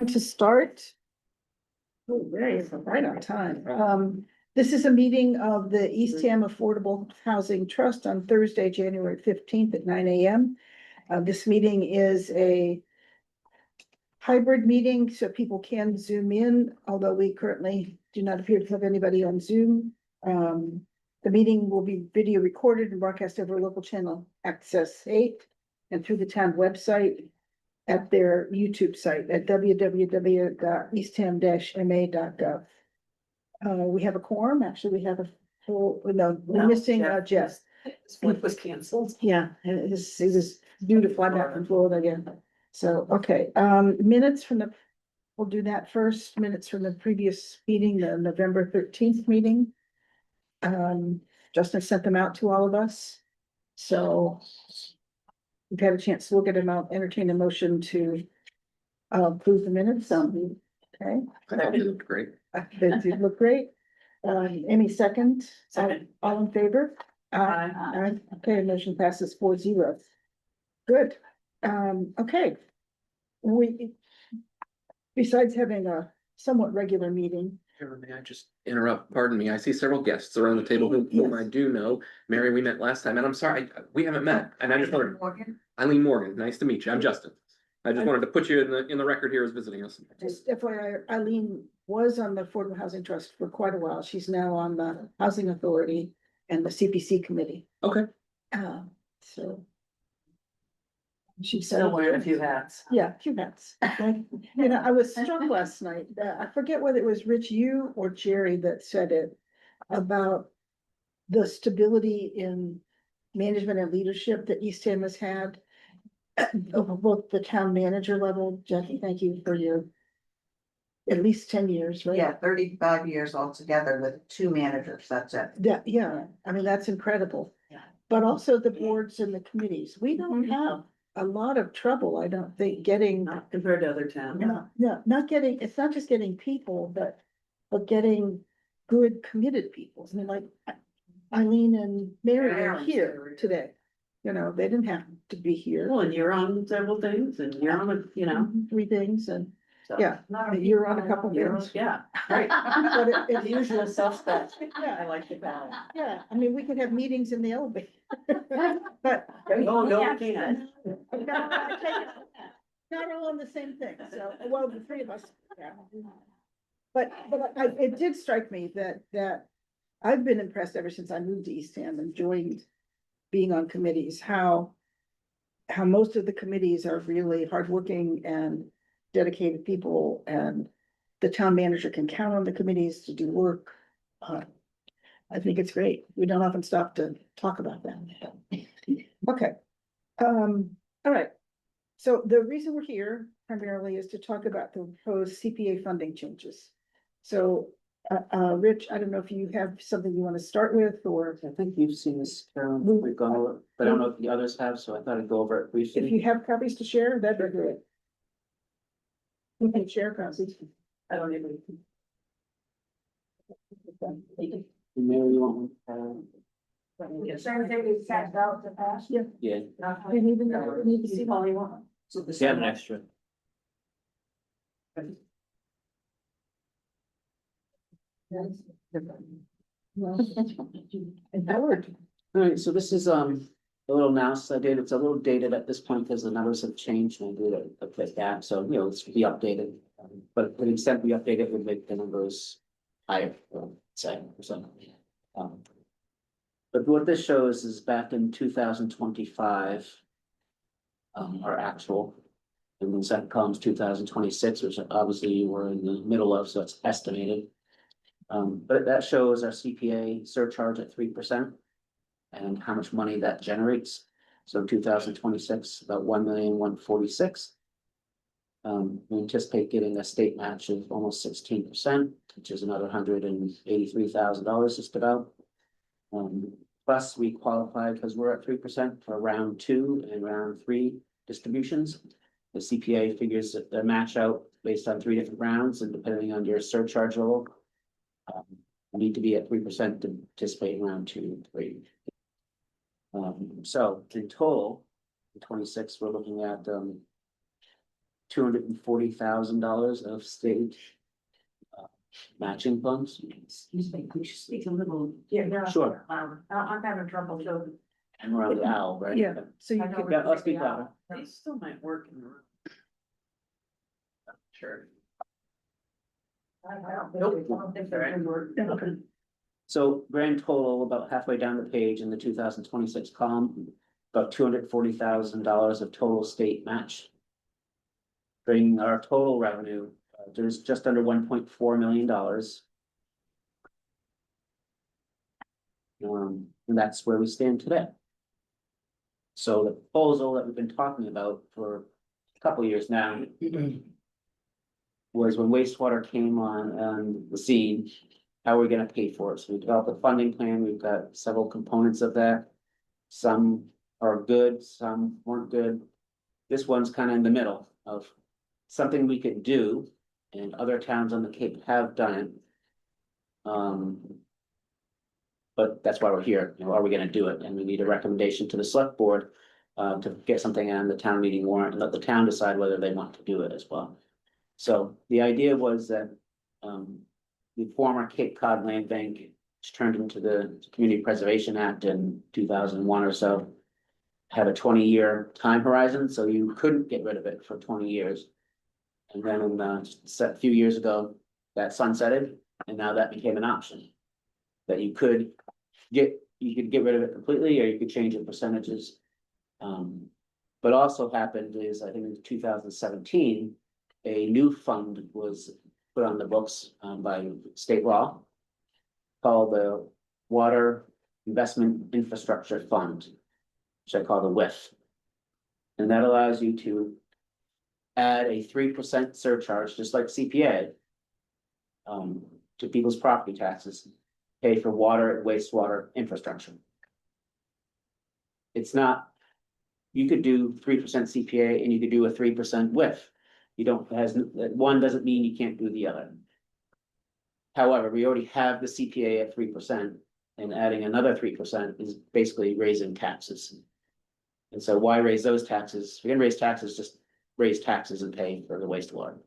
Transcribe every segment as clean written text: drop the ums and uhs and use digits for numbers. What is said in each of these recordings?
To start. Oh, very right on time. This is a meeting of the Eastham Affordable Housing Trust on Thursday, January 15th at 9 a.m. This meeting is a hybrid meeting, so people can zoom in, although we currently do not appear to have anybody on Zoom. The meeting will be video recorded and broadcast over local channel Access 8 and through the town website at their YouTube site at www.eastham-ma.gov. We have a quorum, actually, we have a full, no, we're missing Jeff. His flight was canceled. Yeah, it was beautiful, I'm back from Florida again. So, okay, minutes from we'll do that first, minutes from the previous meeting, the November 13th meeting. Justin sent them out to all of us, so we've had a chance to look at them. I'll entertain a motion to approve the minutes. Okay. They looked great. They did look great. Any second? Second. All in favor? Aye. Okay, motion passes 4-0. Good. Okay. Besides having a somewhat regular meeting. May I just interrupt? Pardon me. I see several guests around the table whom I do know. Mary, we met last time, and I'm sorry, we haven't met. And I just wanted, Eileen Morgan, nice to meet you. I'm Justin. I just wanted to put you in the record here as visiting us. Just FYI, Eileen was on the Affordable Housing Trust for quite a while. She's now on the Housing Authority and the CPC committee. Okay. So. She's Still wearing a few hats. Yeah, a few hats. You know, I was struck last night, I forget whether it was Rich, you or Jerry that said it about the stability in management and leadership that Eastham has had over both the town manager level. Jackie, thank you for your at least 10 years, right? Yeah, 35 years altogether with 2 managers, that's it. Yeah, I mean, that's incredible. Yeah. But also the boards and the committees. We don't have a lot of trouble, I don't think, getting. Not compared to other towns. No, not getting, it's not just getting people, but getting good committed people. I mean, like Eileen and Mary are Aaron's here today. You know, they didn't have to be here. Well, and you're on several things and you're on, Three things and, so. yeah, you're on a couple You're, things. yeah, right. But The it, usual suspects. Yeah. I like the balance. yeah, I mean, we could have meetings in the elevator. But. Oh, no, we can't. Not all on the same thing, so, well, the three of us, yeah. But it did strike me that I've been impressed ever since I moved to Eastham and joined being on committees, how most of the committees are really hardworking and dedicated people, and the town manager can count on the committees to do work. I think it's great. We don't often stop to talk about that. Okay. All right. So the reason we're here primarily is to talk about the proposed CPA funding changes. So, Rich, I don't know if you have something you want to start with, or I think you've seen this, Carolyn, we've gone over, it, but I don't know if the others have, so I thought I'd go over it if briefly. you have copies to share, that'd be great. We can share copies. I don't even. Mary, you want one? Yeah. Yeah, We need to see all you want. yeah, an extra. Howard. All right, so this is, a little analysis I did, it's a little dated at this point because the numbers have changed and I did a quick gap, so, you know, this will be updated. But to the extent we update it, would make the numbers higher, say, or something. But what this shows is back in 2025. Our actual. And then second column is 2026, which obviously you were in the middle of, so it's estimated. But that shows our CPA surcharge at 3%. And how much money that generates. So 2026, about 1,146,000. We anticipate getting a state match of almost 16%, which is another $183,000 just about. Plus we qualify because we're at 3% for round 2 and round 3 distributions. The CPA figures that they match out based on 3 different rounds, and depending on your surcharge level. You need to be at 3% to participate in round 2 and 3. So in total, in 26, we're looking at $240,000 of state matching funds. Excuse me, could you speak a little? Yeah. Sure. I'm having trouble too. And we're on the owl, right? Yeah, so you I know could, we're Yeah, I'll really speak louder. out. These still might work in the room. Sure. I don't think they're gonna work. So grand total, about halfway down the page in the 2026 column, about $240,000 of total state match. Bringing our total revenue, there's just under $1.4 million. And that's where we stand today. So the proposal that we've been talking about for a couple of years now was when wastewater came on the scene, how are we gonna pay for it? So we developed a funding plan. We've got several components of that. Some are good, some weren't good. This one's kind of in the middle of something we could do, and other towns on the Cape have done it. But that's why we're here. You know, are we gonna do it? And we need a recommendation to the select board to get something on the town meeting warrant and let the town decide whether they want to do it as well. So the idea was that the former Cape Cod Land Bank, which turned into the Community Preservation Act in 2001 or so, had a 20-year time horizon, so you couldn't get rid of it for 20 years. And then a few years ago, that sunsetted, and now that became an option. That you could get rid of it completely, or you could change the percentages. But also happened is, I think in 2017, a new fund was put on the books by state law called the Water Investment Infrastructure Fund, which I call the WIF. And that allows you to add a 3% surcharge, just like CPA, to people's property taxes, pay for water and wastewater infrastructure. It's not, you could do 3% CPA and you could do a 3% WIF. You don't, one doesn't mean you can't do the other. However, we already have the CPA at 3%, and adding another 3% is basically raising taxes. And so why raise those taxes? If you're gonna raise taxes, just raise taxes and pay for the wastewater.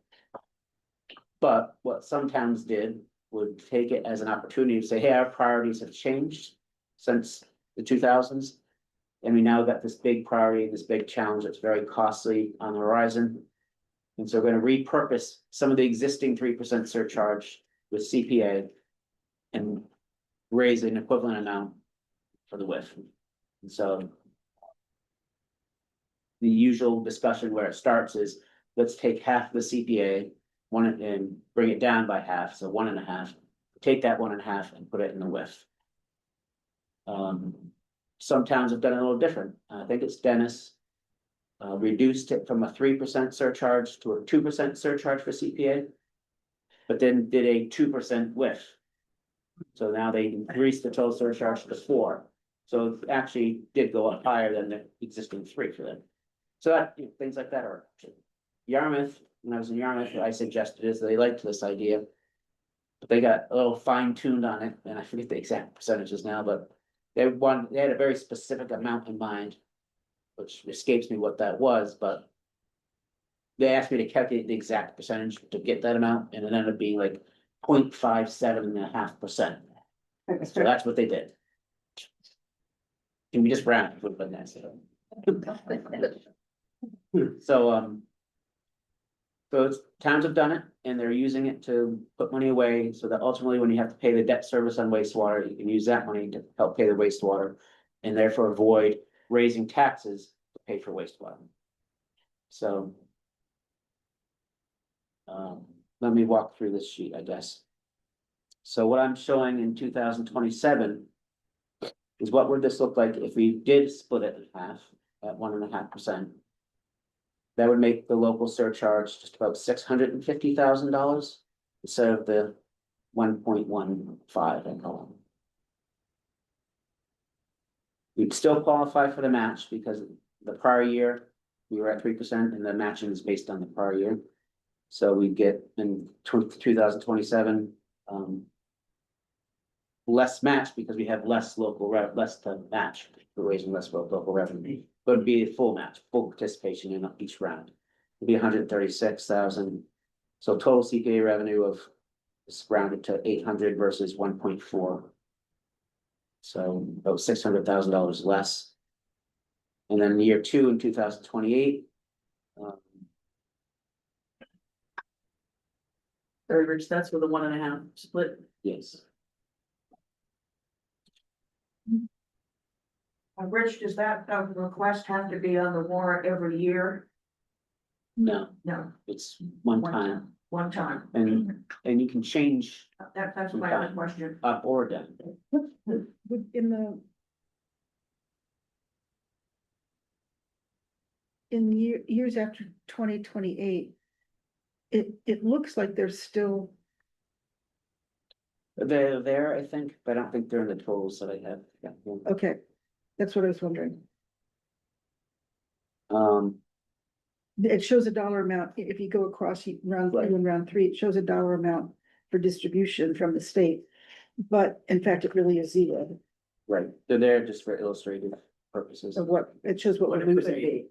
But what some towns did would take it as an opportunity to say, hey, our priorities have changed since the 2000s. And we now got this big priority, this big challenge that's very costly on the horizon. And so we're gonna repurpose some of the existing 3% surcharge with CPA and raise an equivalent amount for the WIF. And so the usual discussion where it starts is, let's take half the CPA, and bring it down by half, so 1.5. Take that 1.5 and put it in the WIF. Some towns have done it a little different. I think it's Dennis. Reduced it from a 3% surcharge to a 2% surcharge for CPA. But then did a 2% WIF. So now they increased the total surcharge to 4. So it actually did go up higher than the existing 3 for them. So that, you know, things like that are Yarmouth. When I was in Yarmouth, I suggested is they liked this idea. But they got a little fine-tuned on it, and I forget the exact percentages now, but they had a very specific amount in mind, which escapes me what that was, but they asked me to calculate the exact percentage to get that amount, and it ended up being like 0.57.5%. So that's what they did. Can we just round it would have been nice. So towns have done it, and they're using it to put money away, so that ultimately when you have to pay the debt service on wastewater, you can use that money to help pay the wastewater. And therefore avoid raising taxes to pay for wastewater. So. Let me walk through this sheet, I guess. So what I'm showing in 2027 is what would this look like if we did split it in half at 1.5%. That would make the local surcharge just about $650,000 instead of the 1.15 I call it. We'd still qualify for the match because the prior year we were at 3% and the matching is based on the prior year. So we get in 2027 less match because we have less less to match. We're raising less local revenue, but it'd be a full match, full participation in each round. It'd be 136,000. So total CPA revenue of, is rounded to 800 versus 1.4. So about $600,000 less. And then year two in 2028. Sorry, Rich, that's with a 1.5 split. Yes, Rich, does that request have to be on the warrant every year? no, No, it's one time, one time. and you can change That's my other question. up or down. In the. In years after 2028. It looks like there's still, They're there, I think, but I don't think they're in the totals that I have. Yeah. okay, that's what I was wondering. It shows a dollar amount, if you go across round two Right. and round three, it shows a dollar amount for distribution from the state. But in fact, it really is zero Right, they're there just for illustrative purposes. of what, it shows what What we're it losing. could be.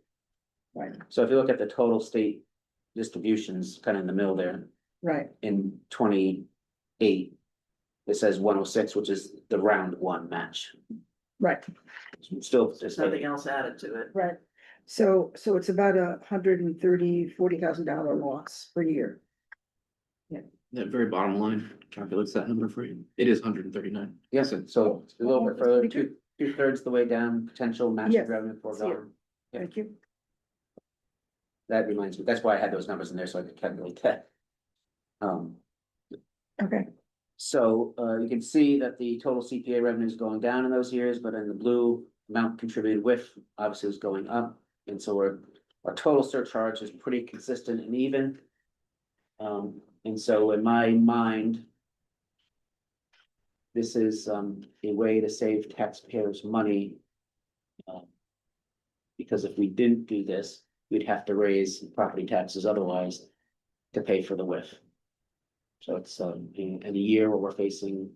Right, So if you look at the total state distributions, kind of in the middle there, right, in 28. It says 106, which is the round one match. right, Still, There's nothing else added to it. right. So it's about $140,000 loss per year. That very bottom line calculates that number for you. It is 139. yes, so a little bit That's further, pretty good. two-thirds the way down, potential matching Yes, revenue see it. foregone. Yeah. Thank you. That reminds me, that's why I had those numbers in there, so I could calculate that. Okay, So you can see that the total CPA revenue is going down in those years, but in the blue amount contributed with obviously is going up. And so our total surcharge is pretty consistent and even. And so in my mind, this is a way to save taxpayers money. Because if we didn't do this, we'd have to raise property taxes otherwise to pay for the WIF. So it's in a year where we're facing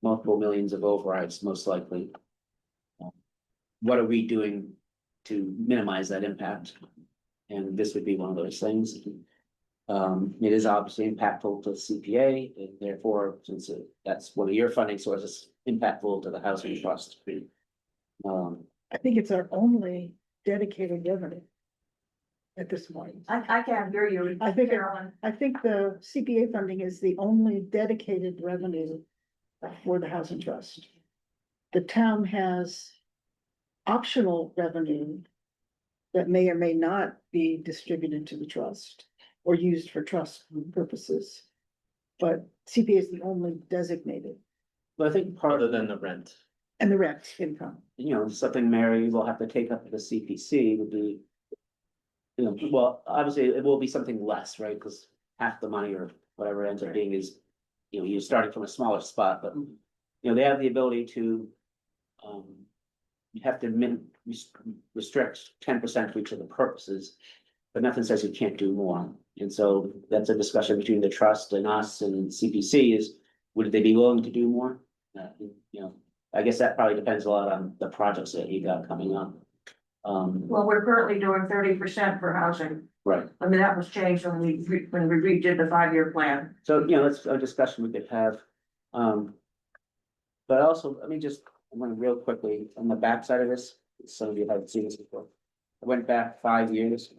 multiple millions of overrides, most likely. What are we doing to minimize that impact? And this would be one of those things. It is obviously impactful to the CPA, and therefore, since that's one of your funding sources, impactful to the housing trust. I think it's our only dedicated revenue. At this point, I can't hear you. I think- Carolyn. I think the CPA funding is the only dedicated revenue for the housing trust. The town has optional revenue that may or may not be distributed to the trust or used for trust purposes. But CPA is the only designated, But I think part Other of than the rent. and the rent income. something Mary will have to take up to the CPC would be. Well, obviously, it will be something less, right, because half the money or whatever it ends up being is. You're starting from a smaller spot, but, they have the ability to. You have to restrict 10% for each of the purposes. But nothing says you can't do more, and so that's a discussion between the trust and us and CPC is, would they be willing to do more? I guess that probably depends a lot on the projects that you got coming up. Well, we're currently doing 30% for housing. Right, I mean, that was changed when we redid the 5-year plan. so, that's a discussion we could have. But also, let me just, I want to real quickly, on the backside of this, some of you haven't seen this before. I went back 5 years.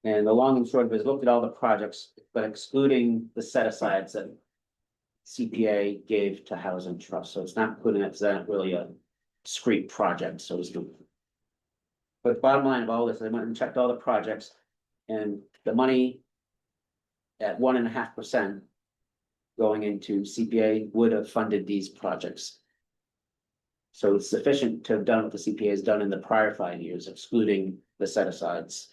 And the long and short of it is looked at all the projects, but excluding the set asides that CPA gave to housing trust, so it's not putting it, it's not really a discrete project, so to speak. But bottom line of all this, I went and checked all the projects and the money at 1.5% going into CPA would have funded these projects. So it's sufficient to have done what the CPA has done in the prior 5 years, excluding the set asides.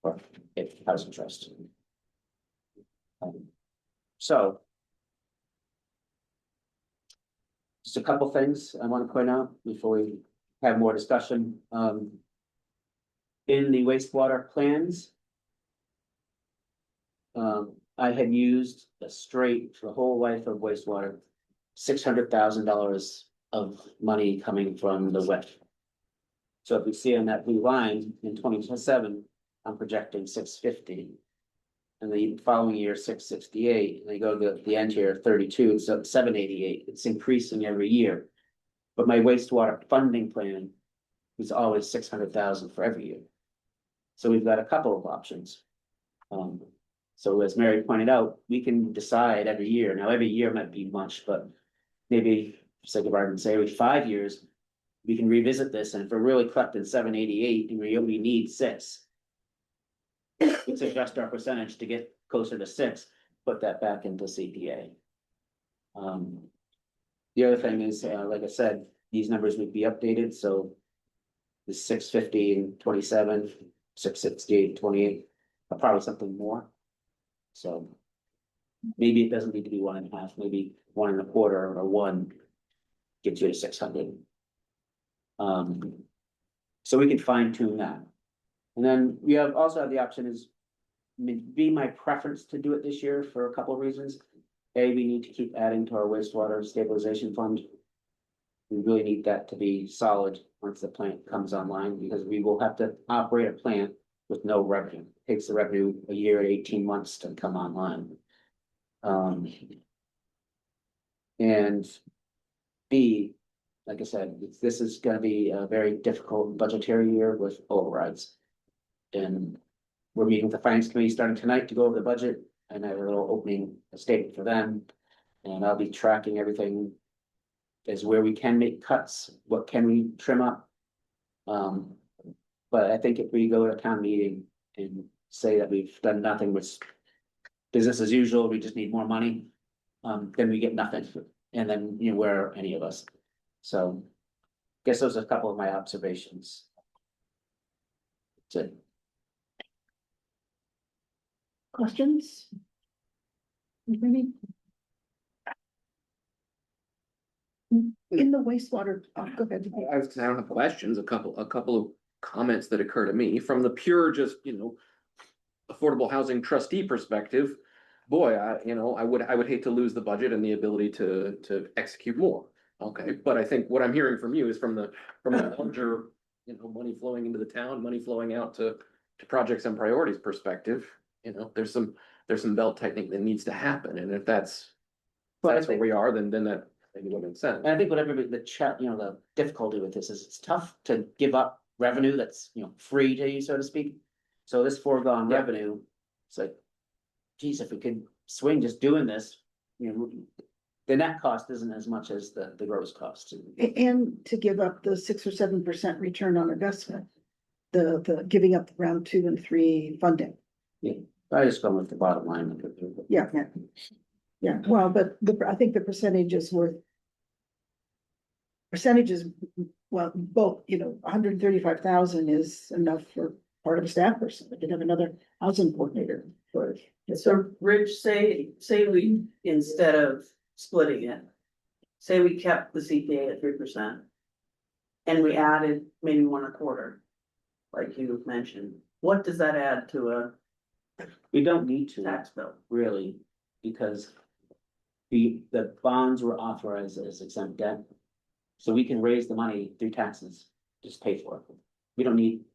Or if housing trust. So. Just a couple things I want to point out before we have more discussion. In the wastewater plans. I had used a straight for the whole life of wastewater, $600,000 of money coming from the WIF. So if we see on that blue line in 2027, I'm projecting 650. And the following year, 668, and they go to the end here, 32, so 788, it's increasing every year. But my wastewater funding plan is always 600,000 for every year. So we've got a couple of options. So as Mary pointed out, we can decide every year. Now, every year might be much, but maybe, for sake of argument, say every 5 years, we can revisit this, and if we're really collecting 788 and we only need 6. Let's adjust our percentage to get closer to 6, put that back into CPA. The other thing is, like I said, these numbers would be updated, so the 650 and 27, 668, 28, probably something more. So maybe it doesn't need to be 1.5, maybe 1.25 or 1 gets you to 600. So we can fine tune that. And then we also have the option is, be my preference to do it this year for a couple of reasons. A, we need to keep adding to our wastewater stabilization fund. We really need that to be solid once the plant comes online, because we will have to operate a plant with no revenue. It takes the revenue a year to 18 months to come online. And B, like I said, this is gonna be a very difficult budgetary year with overrides. And we're meeting with the finance committee starting tonight to go over the budget, and I have a little opening statement for them. And I'll be tracking everything as where we can make cuts, what can we trim up. But I think if we go to town meeting and say that we've done nothing with business as usual, we just need more money, then we get nothing. And then, where are any of us? So I guess those are a couple of my observations. That's it. Questions? Maybe? In the wastewater, go ahead. I don't have questions, a couple of comments that occur to me from the pure just, affordable housing trustee perspective. Boy, I would hate to lose the budget and the ability to execute more. Okay, but I think what I'm hearing from you is from the larger, money flowing into the town, money flowing out to projects and priorities perspective, there's some belt tightening that needs to happen, and if that's where we are, then that maybe would make sense. And I think what everybody, the difficulty with this is it's tough to give up revenue that's, free to you, so to speak. So this foregone Yeah. revenue, it's like, geez, if we could swing just doing this, the net cost isn't as much as the gross cost. And to give up the 6 or 7% return on investment, the giving up round 2 and 3 funding. I just go with the bottom line. Yeah. Yeah, well, but I think the percentage is worth. Percentages, well, both, 135,000 is enough for part of a staff person. They could have another housing coordinator for. So Rich, say we, instead of splitting it, say we kept the CPA at 3%. And we added maybe 1.25, like you mentioned, what does that add to a We don't need to, tax bill? really, because the bonds were authorized as exempt debt. So we can raise the money through taxes, just pay for it. We don't need.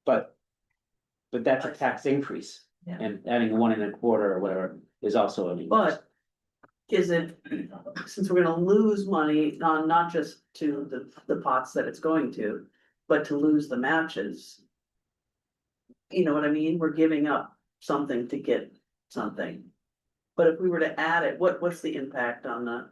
But that's a tax increase. Yeah. And adding 1.25 or whatever is also an increase. But is it, since we're gonna lose money on not just to the pots that it's going to, but to lose the matches? You know what I mean? We're giving up something to get something. But if we were to add it, what's the impact on the,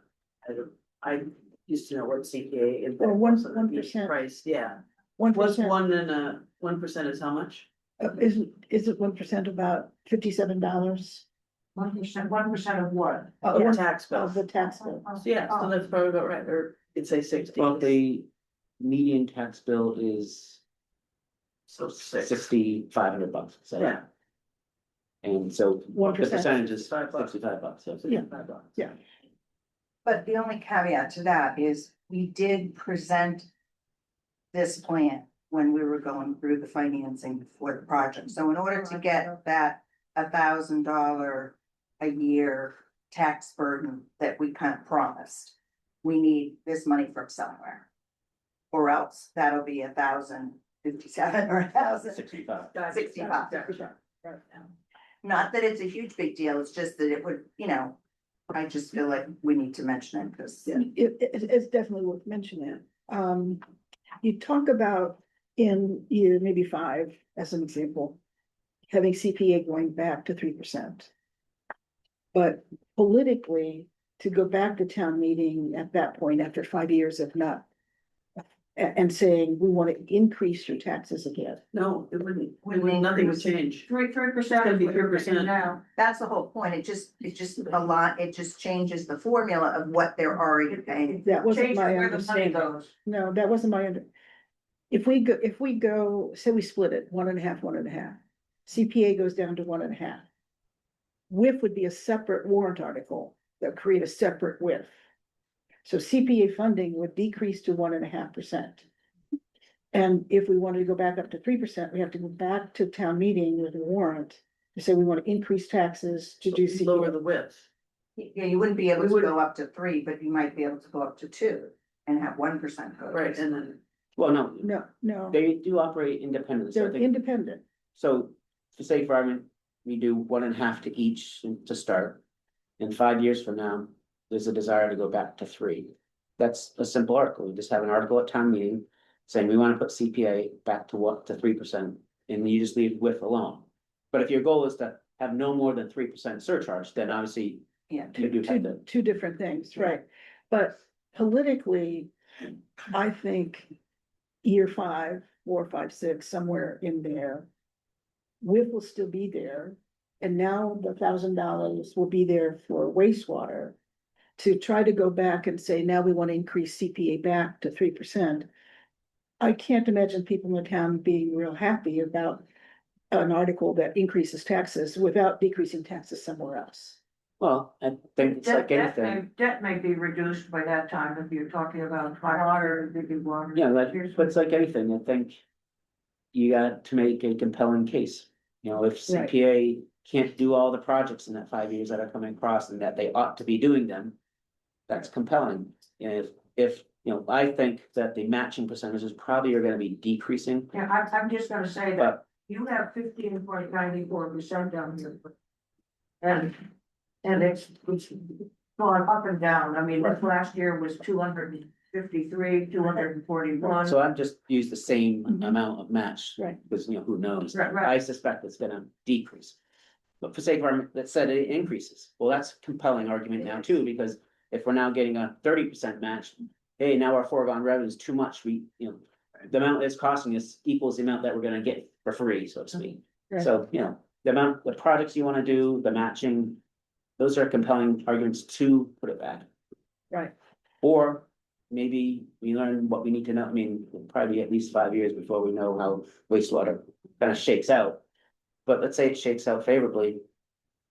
I used to know what CPA impact Well, was on the 1%. price, yeah. 1%. What's 1% is how much? Is it 1% about $57? 1% of what? Yeah, tax bill. Of the tax bill. So yeah, so that's probably about right, or it'd say 60. Well, the median tax bill is So 6. $6,500, so. Yeah. And so the 1%. percentage is $65. $65, so. Yeah. $65. Yeah. But the only caveat to that is we did present this plan when we were going through the financing for the project. So in order to get that $1,000 a year tax burden that we kind of promised, we need this money from somewhere. or else that'll be 1,057 or 1,065. 65. Not that it's a huge big deal, it's just that it would, I just feel like we need to mention it, because. It's definitely worth mentioning. You talk about in year maybe 5, as an example, having CPA going back to 3%. But politically, to go back to town meeting at that point, after 5 years of not. And saying, we want to increase your taxes again. No, it wouldn't, nothing would change. 3%. It's gonna be 3%. Now, That's the whole point, it just a lot, it just changes the formula of what they're already paying. That wasn't change my where the money understanding. goes. No, that wasn't my if we go, say we split it, 1.5, 1.5, CPA goes down to 1.5. WIF would be a separate warrant article that would create a separate WIF. So CPA funding would decrease to 1.5%. And if we wanted to go back up to 3%, we have to go back to town meeting with a warrant to say we want to increase taxes to do Lower CPA. the width. Yeah, you wouldn't be able We to would- go up to 3, but you might be able to go up to 2 and have 1% go. Right, and then, Well, no, No, they do operate independently, so I they're think, independent. so for sake of argument, we do 1.5 to each to start. In 5 years from now, there's a desire to go back to 3. That's a simple article. We just have an article at town meeting saying we want to put CPA back to 3%, and you just leave WIF alone. But if your goal is to have no more than 3% surcharge, then obviously Yeah. you do have to. Two different things, right? But politically, I think year 5, 4, 5, 6, somewhere in there, WIF will still be there. And now the $1,000 will be there for wastewater. To try to go back and say, now we want to increase CPA back to 3%. I can't imagine people in the town being real happy about an article that increases taxes without decreasing taxes somewhere else. Well, I think it's like anything. Debt may be reduced by that time if you're talking about water, drinking water. Yeah, but it's like anything, I think. You got to make a compelling case, if Right. CPA can't do all the projects in that 5 years that are coming across and that they ought to be doing them. That's compelling, and if, I think that the matching percentages probably are gonna be decreasing, Yeah, I'm just gonna say that but. you have 15.94% down here. And it's going up and down. I mean, Right. last year was 253, 241. So I've just used the same Mhm. amount of match. Right. Because, who knows? Right, right. I suspect it's gonna decrease. But for sake of argument, that said it increases. Well, that's a compelling argument now too, because if we're now getting a 30% match, hey, now our foregone revenue is too much. The amount it's costing us equals the amount that we're gonna get for free, so to speak. Right. So, the projects you wanna do, the matching, those are compelling arguments to put it back. Right. Or maybe we learn what we need to know. I mean, it'll probably be at least 5 years before we know how wastewater kind of shakes out. But let's say it shakes out favorably.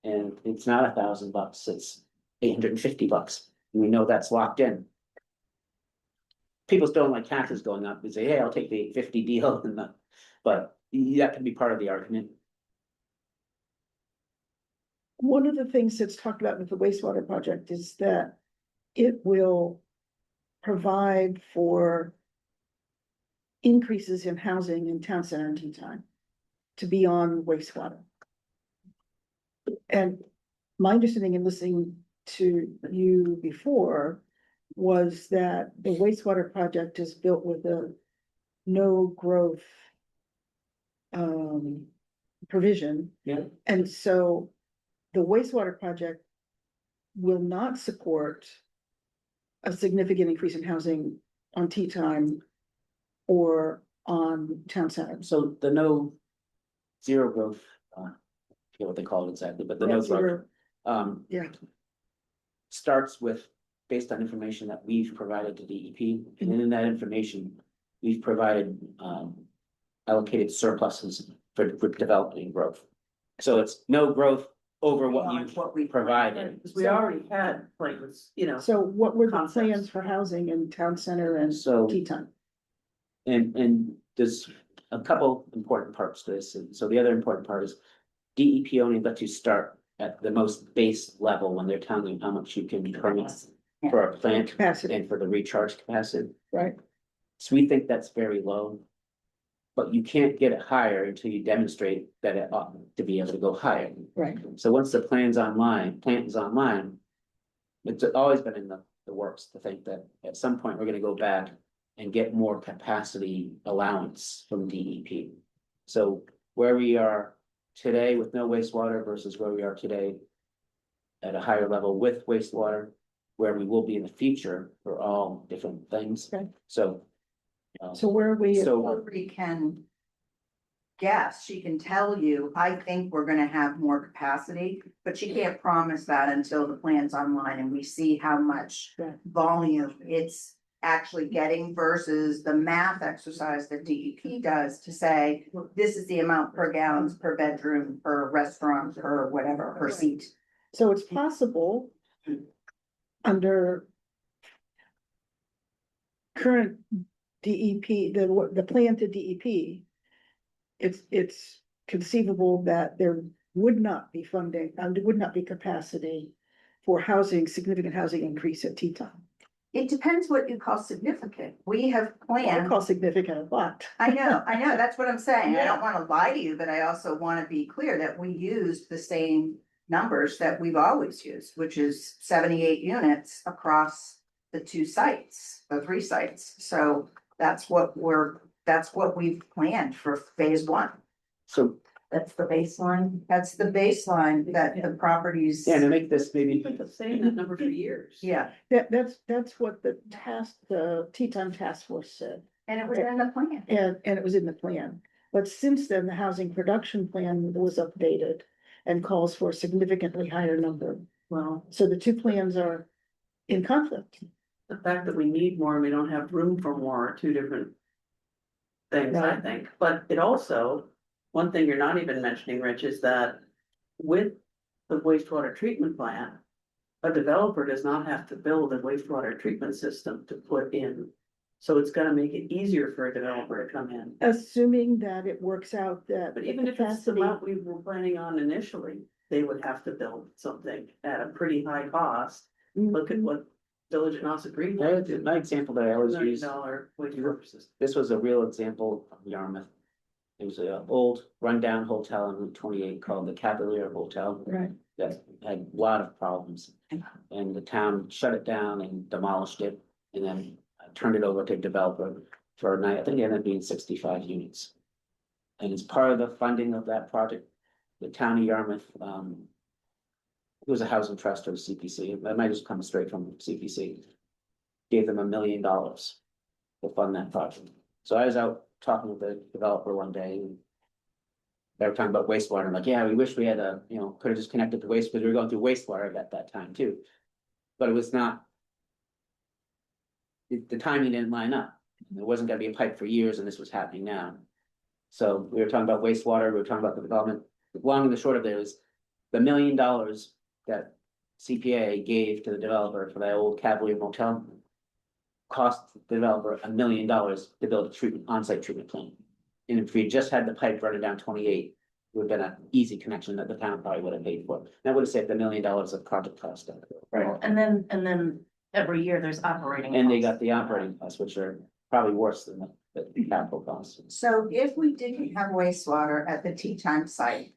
And it's not $1,000, it's $850. And we know that's locked in. People still don't like taxes going up. They say, hey, I'll take the 850 deal but that could be part of the argument. One of the things that's talked about with the wastewater project is that it will provide for increases in housing in town center and tea time to be on wastewater. And my understanding in listening to you before was that the wastewater project is built with a no growth provision. Yeah. And so the wastewater project will not support a significant increase in housing on tea time or on town center. So the no zero growth, I forget what they call it exactly, but the no Net zero. growth. Yeah. Starts with, based on information that we've provided to DEP, and in that information, we've provided, allocated surpluses for development and growth. So it's no growth over what we provided. because we already had plans, So what were the Concepts. plans for housing in town center and So, tea time? and there's a couple important parts to this, and so the other important part is DEP only lets you start at the most base level when they're telling you how much you can permit for a plant Capacity, and for the recharge capacity. right? So we think that's very low. But you can't get it higher until you demonstrate that it ought to be able to go higher. Right, So once the plant is online, it's always been in the works to think that at some point we're gonna go back and get more capacity allowance from DEP. So where we are today with no wastewater versus where we are today at a higher level with wastewater, where we will be in the future for all different things. Okay. So. so where are we? So- Hillary can guess, she can tell you, I think we're gonna have more capacity, but she can't promise that until the plan's online and we see how much Right. volume it's actually getting versus the math exercise that DEP does to say, this is the amount per gallons, per bedroom, per restaurant, per whatever, per seat. So it's possible under current DEP, the plan to DEP, it's conceivable that there would not be funding, there would not be capacity for housing, significant housing increase at Teton. It depends what you call significant. We have I planned. call significant a lot. I know, that's what I'm saying. I Yeah. don't wanna lie to you, but I also wanna be clear that we used the same numbers that we've always used, which is 78 units across the 2 sites, the 3 sites. So that's what we've planned for phase 1. So, That's the baseline. That's the baseline that the properties. yeah, to make this maybe, We've been saying that number for years. Yeah, That's what the Teton Task Force said, and it was in the plan. and it was in the plan. But since then, the housing production plan was updated and calls for a significantly higher number. Well, So the 2 plans are in conflict. the fact that we need more and we don't have room for more are 2 different things, I Right. think. But it also, one thing you're not even mentioning, Rich, is that with the wastewater treatment plant, a developer does not have to build a wastewater treatment system to put in. So it's gonna make it easier for a developer to come in. Assuming that it works out that. But the even if it's the capacity- amount we were planning on initially, they would have to build something at a pretty high cost. Look at what Village of Nauset Green. my example that I always $1 million use, wastewater system. this was a real example of Yarmouth. It was an old rundown hotel on Route 28 called the Cavalier Hotel Right, that had a lot of problems. And the town shut it down and demolished it and then turned it over to a developer for a night, I think it ended up being 65 units. And as part of the funding of that project, the town of Yarmouth, it was a housing trust or CPC, that might just come straight from CPC. Gave them $1 million to fund that project. So I was out talking with the developer one day and they were talking about wastewater. I'm like, yeah, we wish we had could have just connected to waste, because we were going through wastewater at that time too. But it was not. The timing didn't line up. There wasn't gonna be a pipe for years and this was happening now. So we were talking about wastewater, we were talking about the development. The long and the short of it is the $1 million that CPA gave to the developer for that old Cavalier Motel. Cost the developer $1 million to build a on-site treatment plant. And if we just had the pipe running down 28, it would have been an easy connection that the town probably would have paid for. That would have saved $1 million of project cost. Right. And then every year there's operating. And they costs. got the operating costs, which are probably worse than the capital costs. So if we didn't have wastewater at the Teton site,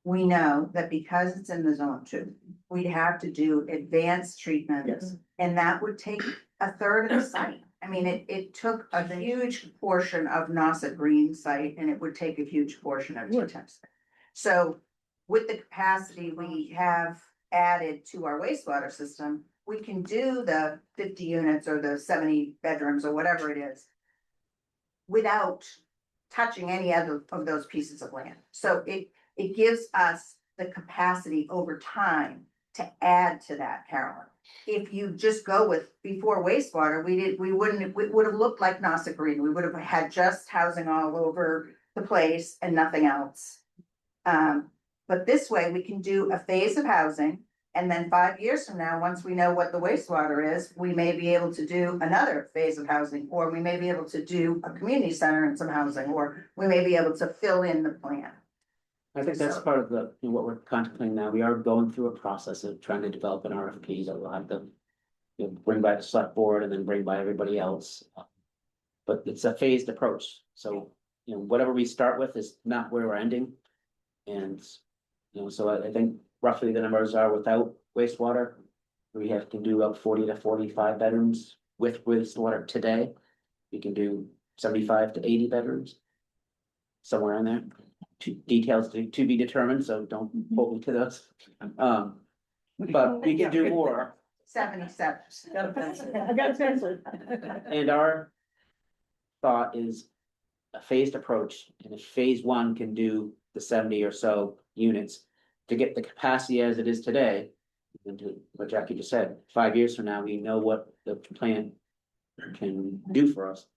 we know that because it's in the zone 2, we'd have to do advanced treatment. yes, And that would take a third of the site. I mean, it took a huge portion of Nauset Green site and it would take a huge portion of Would. Teton. So with the capacity we have added to our wastewater system, we can do the 50 units or the 70 bedrooms or whatever it is without touching any other of those pieces of land. So it gives us the capacity over time to add to that, Carolyn. If you just go with before wastewater, we would have looked like Nauset Green. We would have had just housing all over the place and nothing else. But this way we can do a phase of housing. And then 5 years from now, once we know what the wastewater is, we may be able to do another phase of housing, or we may be able to do a community center and some housing, or we may be able to fill in the plan. I think that's part of what we're contemplating now. We are going through a process of trying to develop an RFP that we'll have to bring by the select board and then bring by everybody else. But it's a phased approach, so, you know, whatever we start with is not where we're ending. And, you know, so I think roughly the numbers are without wastewater. We have to do up 40 to 45 bedrooms with wastewater today. We can do 75 to 80 bedrooms. Somewhere in there, details to be determined, so don't hold me to those. But we can do more. 77. Got a pencil. I got a pencil. And our thought is a phased approach, and if phase one can do the 70 or so units to get the capacity as it is today. And to what Jackie just said, 5 years from now, we know what the plant can do for us.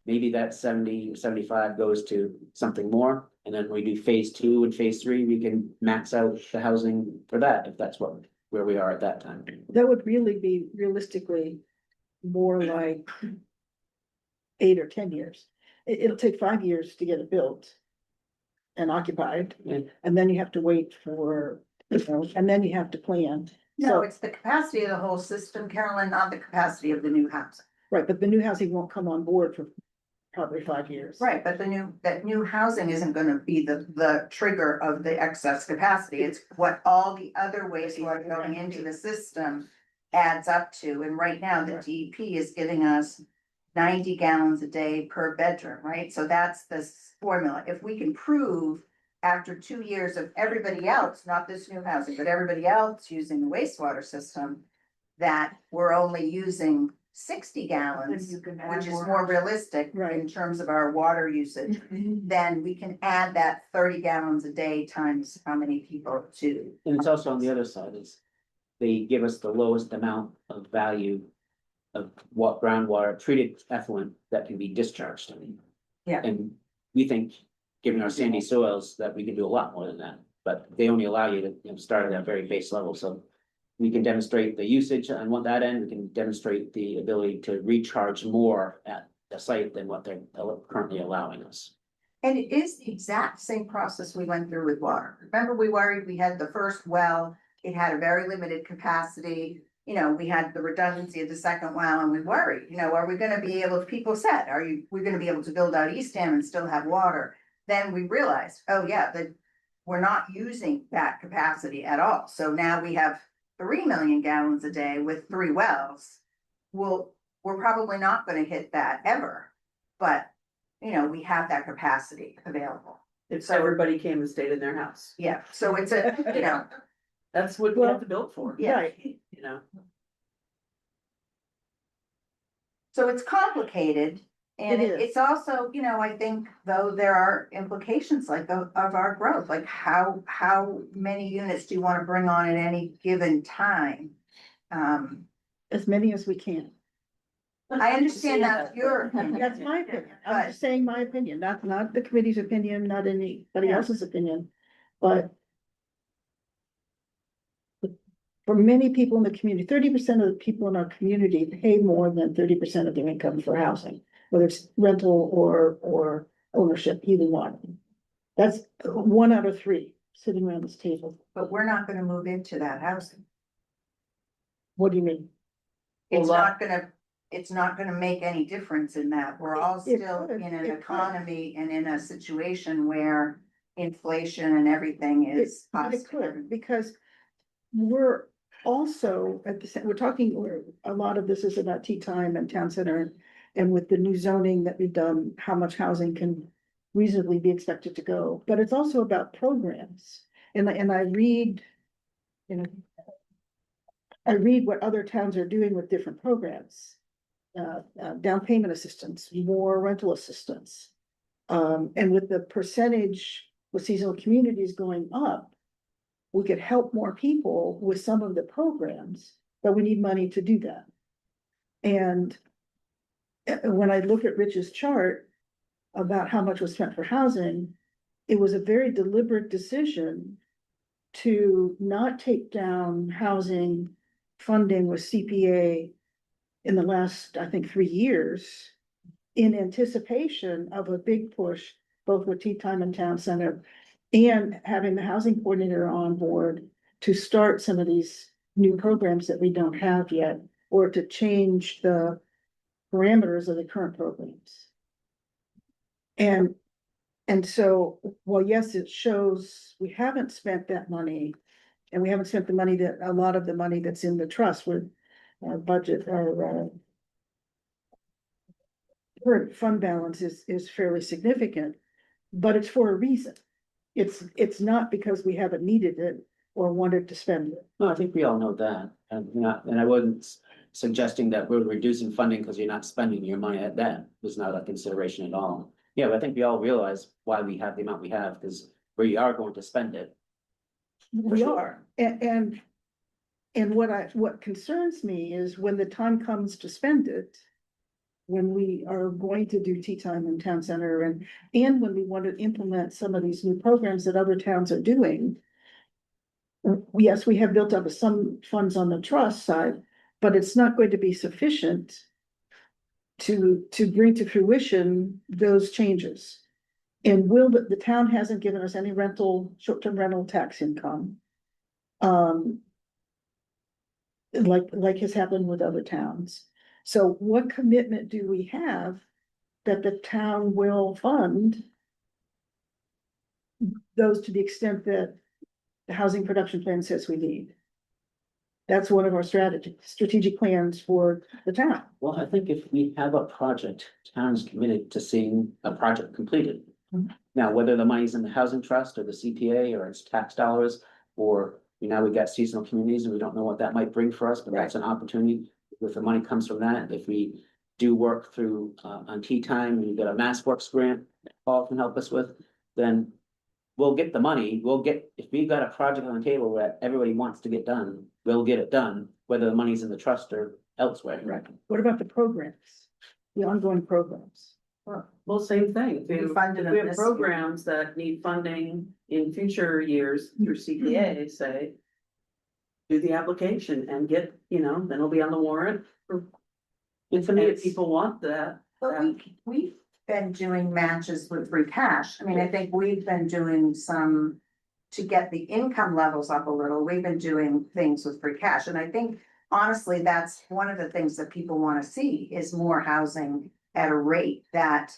Maybe that 70 or 75 goes to something more, and then we do phase two and phase three, we can max out the housing for that, if that's where we are at that time. That would really be realistically more like 8 or 10 years. It'll take 5 years to get it built and occupied, Yeah. and then you have to wait for, you know, and then you have to plan. No, So, it's the capacity of the whole system, Carolyn, not the capacity of the new house. right, but the new housing won't come on board for probably 5 years. Right, but that new housing isn't gonna be the trigger of the excess capacity. It's what all the other wastewater going into the system adds up to. And right now, the DEP is giving us 90 gallons a day per bedroom, right? So that's the formula. If we can prove after 2 years of everybody else, not this new housing, but everybody else using the wastewater system, that we're only using 60 gallons, which is more realistic in Right. terms of our water usage, then we can add that 30 gallons a day times how many people to. And it's also on the other side is they give us the lowest amount of value of what groundwater treated effluent that can be discharged. Yeah. And we think, given our sandy soils, that we can do a lot more than that, but they only allow you to, you know, start at that very base level, so. We can demonstrate the usage on that end, we can demonstrate the ability to recharge more at the site than what they're currently allowing us. And it is the exact same process we went through with water. Remember, we worried, we had the first well, it had a very limited capacity. You know, we had the redundancy of the second well and we worried, you know, are we gonna be able, people said, we're gonna be able to build out Eastham and still have water? Then we realized, oh yeah, that we're not using that capacity at all. So now we have 3 million gallons a day with 3 wells. We're probably not gonna hit that ever, but, you know, we have that capacity available. If everybody came and stayed in their house, Yeah, so it's a, you know, that's what we have to build for, yeah, Right. you know? so it's complicated. And It is. it's also, you know, I think though there are implications like of our growth, like how many units do you wanna bring on at any given time? As many as we can. I understand that's your opinion. That's my opinion. I'm But- just saying my opinion, not the committee's opinion, not anybody Yeah. else's opinion, but for many people in the community, 30% of the people in our community pay more than 30% of their income for housing, whether it's rental or ownership, either one. That's 1 out of 3 sitting around this table. But we're not gonna move into that housing. What do you mean? It's Well, it's not gonna make any difference in that. We're all It still could, in an it could. economy and in a situation where inflation and everything is. But it could, because we're also at the same, we're talking, a lot of this is about tea time and town center. And with the new zoning that we've done, how much housing can reasonably be expected to go, but it's also about programs. And I read, you know, I read what other towns are doing with different programs. Down payment assistance, more rental assistance. And with the percentage with seasonal communities going up, we could help more people with some of the programs, but we need money to do that. And when I look at Rich's chart about how much was spent for housing, it was a very deliberate decision to not take down housing funding with CPA in the last, I think, 3 years in anticipation of a big push, both with Tea Time and Town Center and having the housing coordinator on board to start some of these new programs that we don't have yet, or to change the parameters of the current programs. And, and so, well, yes, it shows we haven't spent that money. And we haven't spent the money that, a lot of the money that's in the trust with our budget, our current fund balance is fairly significant, but it's for a reason. It's not because we haven't needed it or wanted to spend it. No, I think we all know that, and I wasn't suggesting that we're reducing funding because you're not spending your money at that, was not a consideration at all. Yeah, but I think we all realize why we have the amount we have, because we are going to spend it. We sure. are, and what concerns me is when the time comes to spend it. When we are going to do tea time in town center and when we want to implement some of these new programs that other towns are doing. Yes, we have built up some funds on the trust side, but it's not going to be sufficient. To bring to fruition those changes. And the town hasn't given us any short-term rental tax income. Like has happened with other towns. So what commitment do we have that the town will fund? Those to the extent that the housing production plan says we need. That's one of our strategic plans for the town. Well, I think if we have a project, town is committed to seeing a project completed. Mhm. Now, whether the money's in the housing trust or the CPA or it's tax dollars, or now we've got seasonal communities and we don't know what that might bring for us, but that's an opportunity. If the money comes from that, if we do work through on tea time, and you get a Mass Works grant, Paul can help us with, then we'll get the money, if we got a project on the table that everybody wants to get done, we'll get it done, whether the money's in the trust or elsewhere. Right. What about the programs? The ongoing programs? Well, same thing. We funded If them we have this year. programs that need funding in future years through CPA, say. Do the application and get, then it'll be on the warrant. And for me, And if it's, people want that, But we've been doing matches with free cash. I mean, I think we've been doing some. To get the income levels up a little, we've been doing things with free cash, and I think honestly, that's one of the things that people wanna see is more housing. At a rate that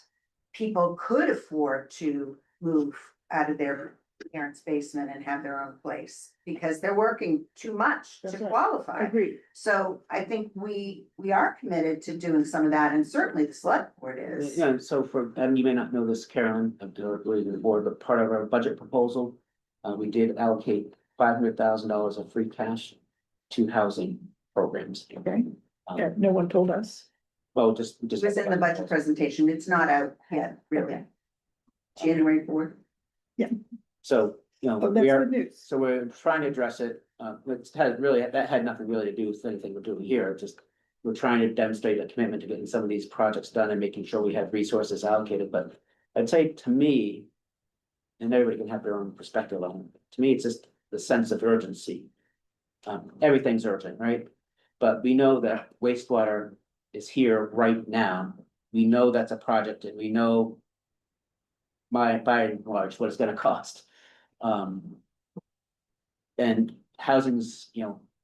people could afford to move out of their parents' basement and have their own place. Because they're working too much That's to right. qualify. Agreed. So I think we are committed to doing some of that, and certainly the select board is. yeah, so and you may not know this, Carolyn, or the board, but part of our budget proposal, we did allocate $500,000 of free cash to housing programs. Okay. Um, Yeah, no one told us. Well, just. It was in the budget presentation. It's not out yet, really. January 4th. So, Oh, we that's are, good news. so we're trying to address it, that had nothing really to do with anything we're doing here, just. We're trying to demonstrate a commitment to getting some of these projects done and making sure we have resources allocated, but I'd say to me. And everybody can have their own perspective on it, to me, it's just the sense of urgency. Everything's urgent, right? But we know that wastewater is here right now, we know that's a project and we know. By and large, what it's gonna cost. And housing's,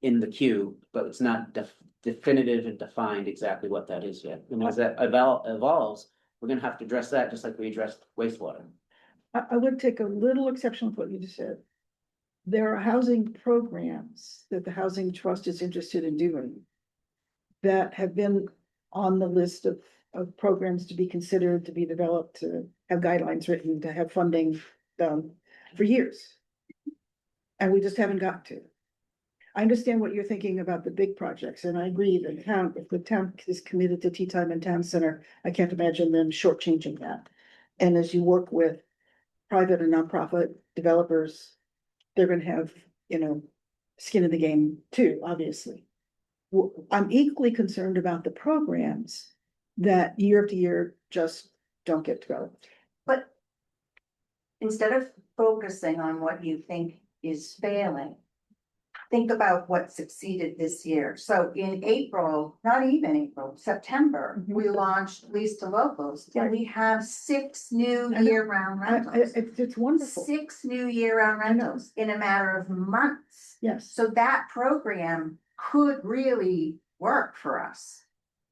in the queue, but it's not definitive and defined exactly what that is yet. And as that evolves, we're gonna have to address that just like we addressed wastewater. I would take a little exception with what you just said. There are housing programs that the Housing Trust is interested in doing. That have been on the list of programs to be considered, to be developed, to have guidelines written, to have funding done for years. And we just haven't got to. I understand what you're thinking about the big projects, and I agree that if the town is committed to tea time and town center, I can't imagine them shortchanging that. And as you work with private and nonprofit developers, they're gonna have, skin in the game too, obviously. I'm equally concerned about the programs that year after year just don't get developed. But instead of focusing on what you think is failing, think about what succeeded this year. So in April, not even April, September, we launched Lease to Locals, and we have 6 new I know. year-round rentals. It's wonderful, 6 new year-round rentals in a matter of months. yes. So that program could really work for us.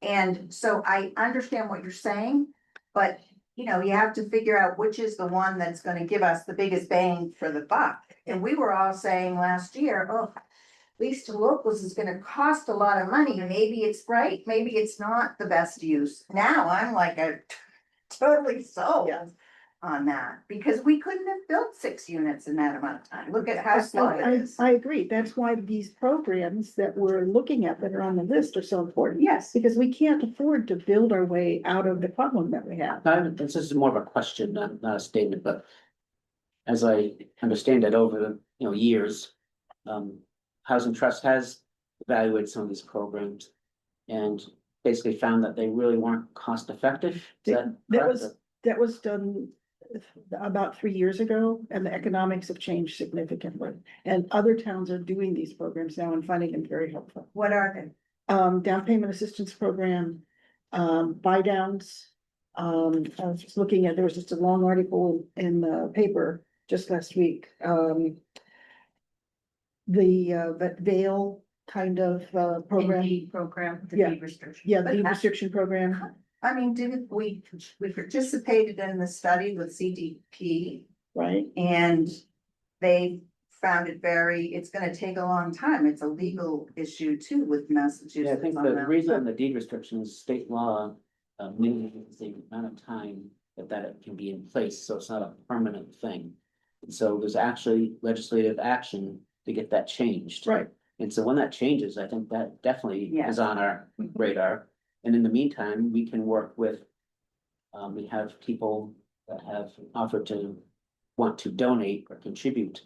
And so I understand what you're saying, but you know, you have to figure out which is the one that's gonna give us the biggest bang for the buck. And we were all saying last year, oh, lease to locals is gonna cost a lot of money. Maybe it's right, maybe it's not the best use. Now I'm like a totally sold Yeah. on that, because we couldn't have built 6 units in that amount of time. Look at how slow it is. I agree. That's why these programs that we're looking at that are on the list are so important. Yes. Because we can't afford to build our way out of the problem that we have. This is more of a question, not a statement, but as I understand it over the, years, Housing Trust has evaluated some of these programs and basically found that they really weren't cost effective. Is that That correct? that was done about 3 years ago, and the economics have changed significantly. And other towns are doing these programs now and finding them very helpful. What are they? Down payment assistance program, buy downs. I was just looking at, there was just a long article in the paper just last week. That Vail kind of, program. Indeed program, the Yeah. deed restriction. Yeah, the But deed restriction program, I mean, didn't we participated in the study with CDP, right? and they found it it's gonna take a long time. It's a legal issue too with Yeah, I Massachusetts think on the that. reason on the deed restriction is state law, limits the amount of time that it can be in place, so it's not a permanent thing. And so there's actually legislative action to get that changed. Right. And so when that changes, I think that definitely Yeah. is on our radar. And in the meantime, we can work with, we have people that have offered to want to donate or contribute,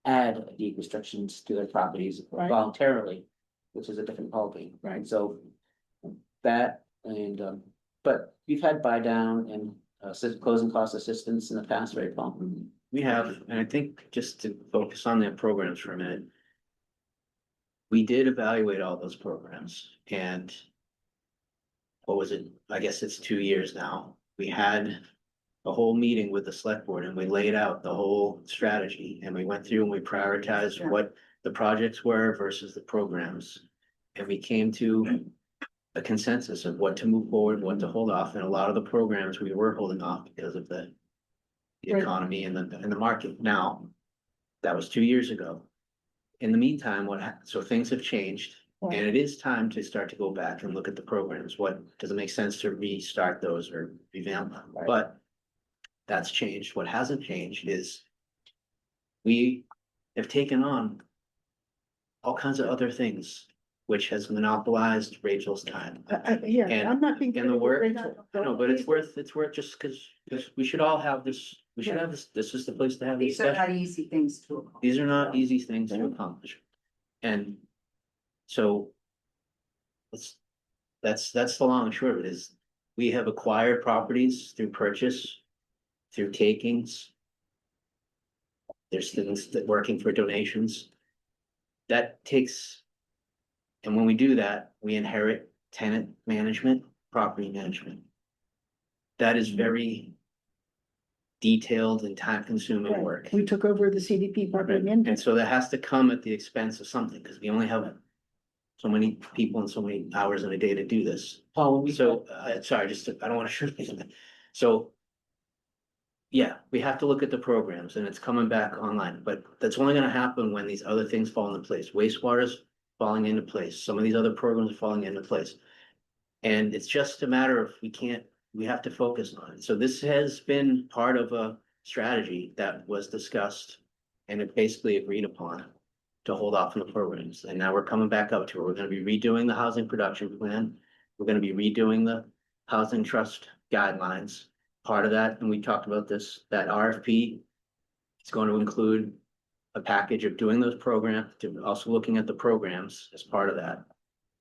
add deed restrictions to their properties Right. voluntarily, which is a different ballgame. Right. And so that and, but we've had buy down and closing cost assistance in the past, right, Paul? We have, and I think just to focus on their programs for a minute. We did evaluate all those programs and. What was it? I guess it's 2 years now. We had a whole meeting with the select board and we laid out the whole strategy and we went through and we prioritized what the projects were versus the programs. And we came to a consensus of what to move forward, what to hold off, and a lot of the programs we were holding off because of the Right. economy and the market. Now, that was 2 years ago. In the meantime, so things have changed. Right. And it is time to start to go back and look at the programs. Does it make sense to restart those or revamp them? Right. But that's changed. What hasn't changed is we have taken on all kinds of other things, which has monopolized Rachel's time. Yeah, And- I'm not being. And the work, critical, Rachel. no, but it's worth just because we should all have this, we should have this is the place to have these These are discussions. not easy things to accomplish. These are not easy things to accomplish. And so. That's the long and short of it is, we have acquired properties through purchase, through takings. There's things that working for donations. That takes. And when we do that, we inherit tenant management, property management. That is very. Detailed and time consuming Right. work. We took over the CDP property And management. so that has to come at the expense of something, because we only have. So many people and so many hours in a day to do this. Paul, when we So, sorry, I don't wanna shoot you. So. Yeah, we have to look at the programs and it's coming back online, but that's only gonna happen when these other things fall into place. Wastewater's falling into place. Some of these other programs are falling into place. And it's just a matter of we have to focus on it. So this has been part of a strategy that was discussed and it basically agreed upon to hold off on the programs. And now we're coming back up to it. We're gonna be redoing the housing production plan. We're gonna be redoing the housing trust guidelines. Part of that, and we talked about this, that RFP is going to include a package of doing those programs, also looking at the programs as part of that.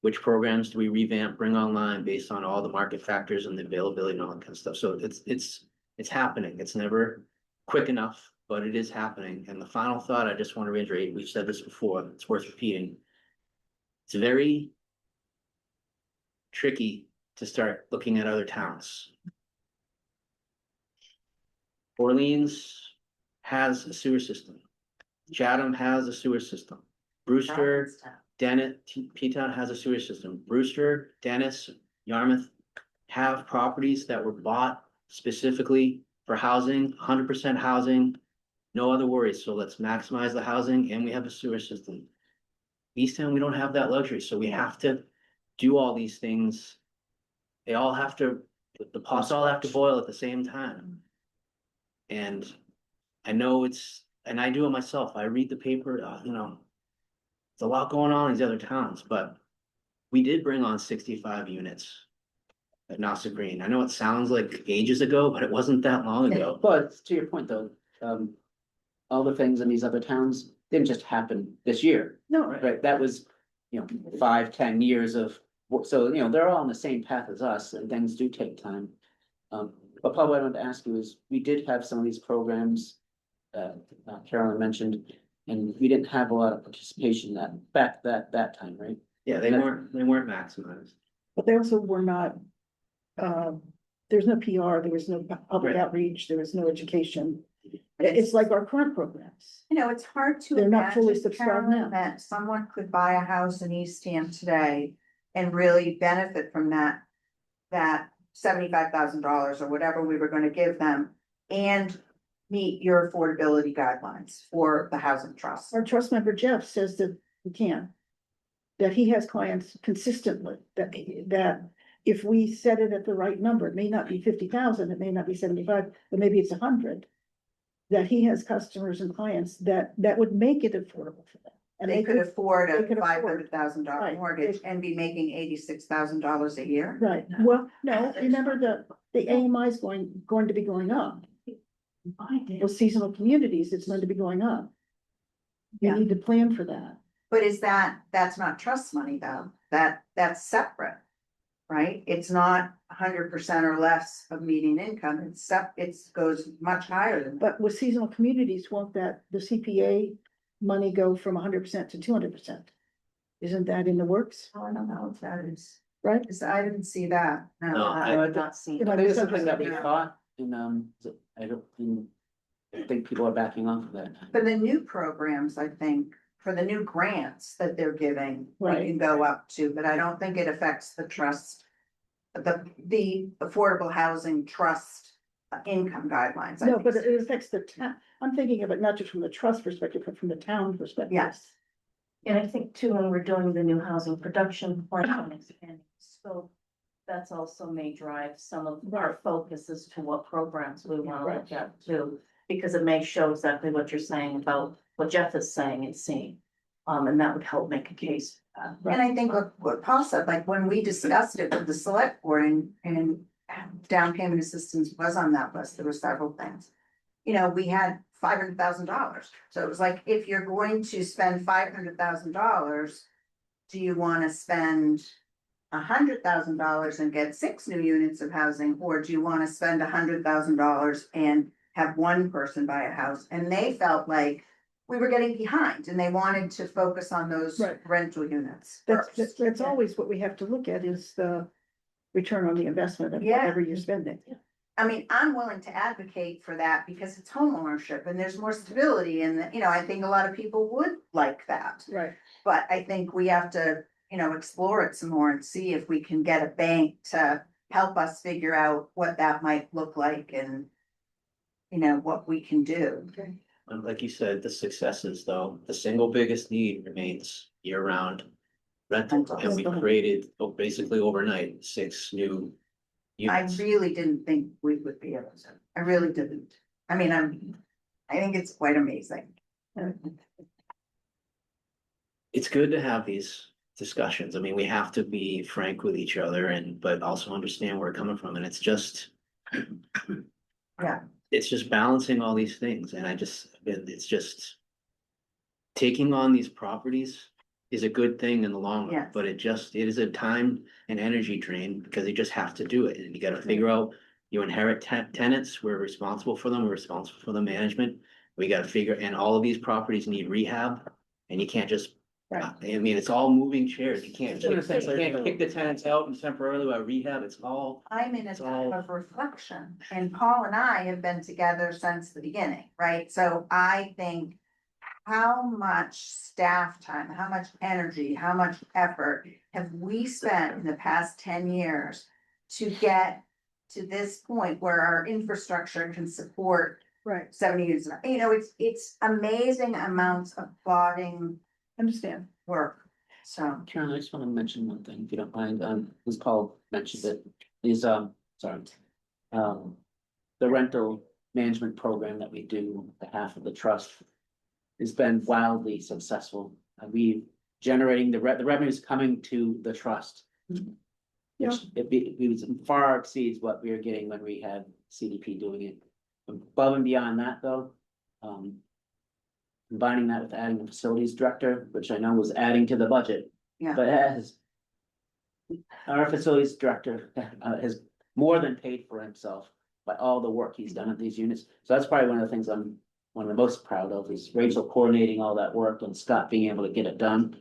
Which programs do we revamp, bring online based on all the market factors and the availability and all that kind of stuff. So it's happening. It's never quick enough, but it is happening. And the final thought, I just want to reiterate, we've said this before, it's worth repeating. It's very tricky to start looking at other towns. Orleans has a sewer system. Chatham has a sewer system. Brewster, Dennis, P-Town has a sewer system. Brewster, Dennis, Yarmouth have properties that were bought specifically for housing, 100% housing. No other worries, so let's maximize the housing and we have a sewer system. East Town, we don't have that luxury, so we have to do all these things. They all have to, the pots all have to boil at the same time. And I know and I do it myself, I read the paper, you know. There's a lot going on in these other towns, but we did bring on 65 units at Nassau Green. I know it sounds like ages ago, but it wasn't that long ago. But to your point though, all the things in these other towns didn't just happen this year, No, right? That was, 5, 10 years of, so, they're all on the same path as us and things do take time. But Paul, what I wanted to ask you is, we did have some of these programs, Carolyn mentioned, and we didn't have a lot of participation back that time, right? Yeah, they weren't maximized. but they also were not, there's no PR, there was no public Right. outreach, there was no education. It's like our current programs. You know, it's hard to They're not fully imagine, subscribed Carolyn, now. that someone could buy a house in Eastham today and really benefit from that $75,000 or whatever we were gonna give them and meet your affordability guidelines for the housing trust. Our trust member Jeff says that we can. That he has clients consistently, that if we set it at the right number, it may not be 50,000, it may not be 75, but maybe it's 100. That he has customers and clients that would make it affordable for them. And They could afford they a could afford- $500,000 Right. mortgage and be making $86,000 a year. Right, well, no, remember the AMI is going to be going up. With seasonal communities, it's going to be going up. You Yeah. need to plan for that. But that's not trust money though, that's separate. Right? It's not 100% or less of median income, it goes much higher than that. But with seasonal communities, won't the CPA money go from 100% to 200%? Isn't that in the works, Oh, I don't know if that is, right? I didn't see that. No, I have not seen. You know, I think it's there's something that we Yeah. thought, and, I think people are backing off of that. For the new programs, I think, for the new grants that they're giving, we Right. can go up to, but I don't think it affects the trust. The affordable housing trust income guidelines. I No, think but so. it affects the town. I'm thinking of it not just from the trust perspective, but from the town perspective. Yes. And I think too, when we're doing the new housing production plan and expanding scope, that's also may drive some of our focus as to what programs we wanna look at too. Because it may show exactly what you're saying about what Jeff is saying and seeing. And that would help make a case. And I think what Paul said, like when we discussed it with the select board and down payment assistance was on that list, there were several things. You know, we had $500,000, so it was like, if you're going to spend $500,000. Do you wanna spend $100,000 and get 6 new units of housing, or do you wanna spend $100,000 and have one person buy a house? And they felt like we were getting behind and they wanted to focus on those Right. rental units That's first. always what we have to look at is the return on the investment of Yeah. whatever you're spending. I mean, I'm willing to advocate for that because it's homeownership and there's more stability and, I think a lot of people would like that. Right. But I think we have to, explore it some more and see if we can get a bank to help us figure out what that might look like and, what we can do. And like you said, the successes though, the single biggest need remains year-round rental. And we created basically overnight 6 new I units. really didn't think we would be able to. I really didn't. I mean, I think it's quite amazing. It's good to have these discussions. I mean, we have to be frank with each other but also understand where we're coming from. And it's just. Yeah. It's just balancing all these things and it's just. Taking on these properties is a good thing in the long run, Yes. but it is a time and energy drain because you just have to do it. And you gotta figure out, you inherit tenants, we're responsible for them, we're responsible for the management. We gotta figure, and all of these properties need rehab and you can't just. Right. I mean, it's all moving chairs. You can't It's gonna say- kick the tenants out and temporarily while rehab. It's all. I'm in a It's time all- of reflection and Paul and I have been together since the beginning, right? So I think how much staff time, how much energy, how much effort have we spent in the past 10 years to get to this point where our infrastructure can support Right, 70 units. You know, it's amazing amounts of plodding understand. work, so. Karen, I just want to mention one thing, if you don't mind, as Paul mentioned it, is, sorry. The rental management program that we do on behalf of the trust has been wildly successful. We generating the revenues coming to the trust. Yeah. Which it far exceeds what we were getting when we had CDP doing it. Above and beyond that, though, combining that with adding a facilities director, which I know was adding to the budget. Yeah. But as our facilities director has more than paid for himself by all the work he's done at these units. So that's probably one of the things I'm one of the most proud of is Rachel coordinating all that work and Scott being able to get it done.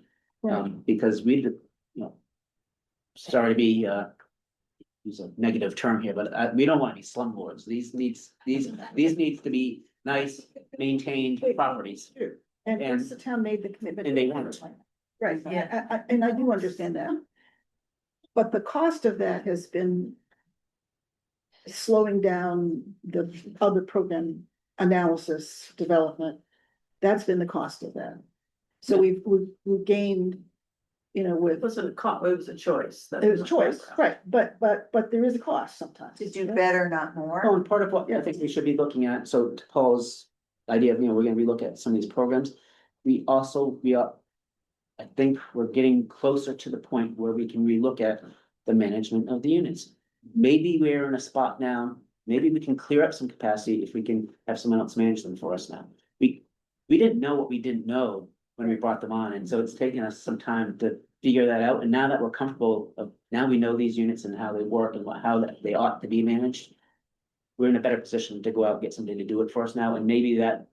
Because we did, you know, sorry to be use a negative term here, but we don't want any slumlords. These needs to be nice, maintained properties. And And- once the town made the commitment. and they weren't. Right, Yeah. and I do understand that. But the cost of that has been slowing down the other program analysis development. That's been the cost of that. So we've gained, you know, It with, wasn't it was a choice. That it was a a choice, playground. right, but there is a cost sometimes. To do better, not Oh, more. and part of what I think we should be looking at, so to Paul's idea of, you know, we're gonna relook at some of these programs. We are, I think we're getting closer to the point where we can relook at the management of the units. Maybe we're in a spot now, maybe we can clear up some capacity if we can have someone else manage them for us now. We didn't know what we didn't know when we brought them on, and so it's taken us some time to figure that out, and now that we're comfortable, now we know these units and how they work and how they ought to be managed. We're in a better position to go out and get somebody to do it for us now, and maybe that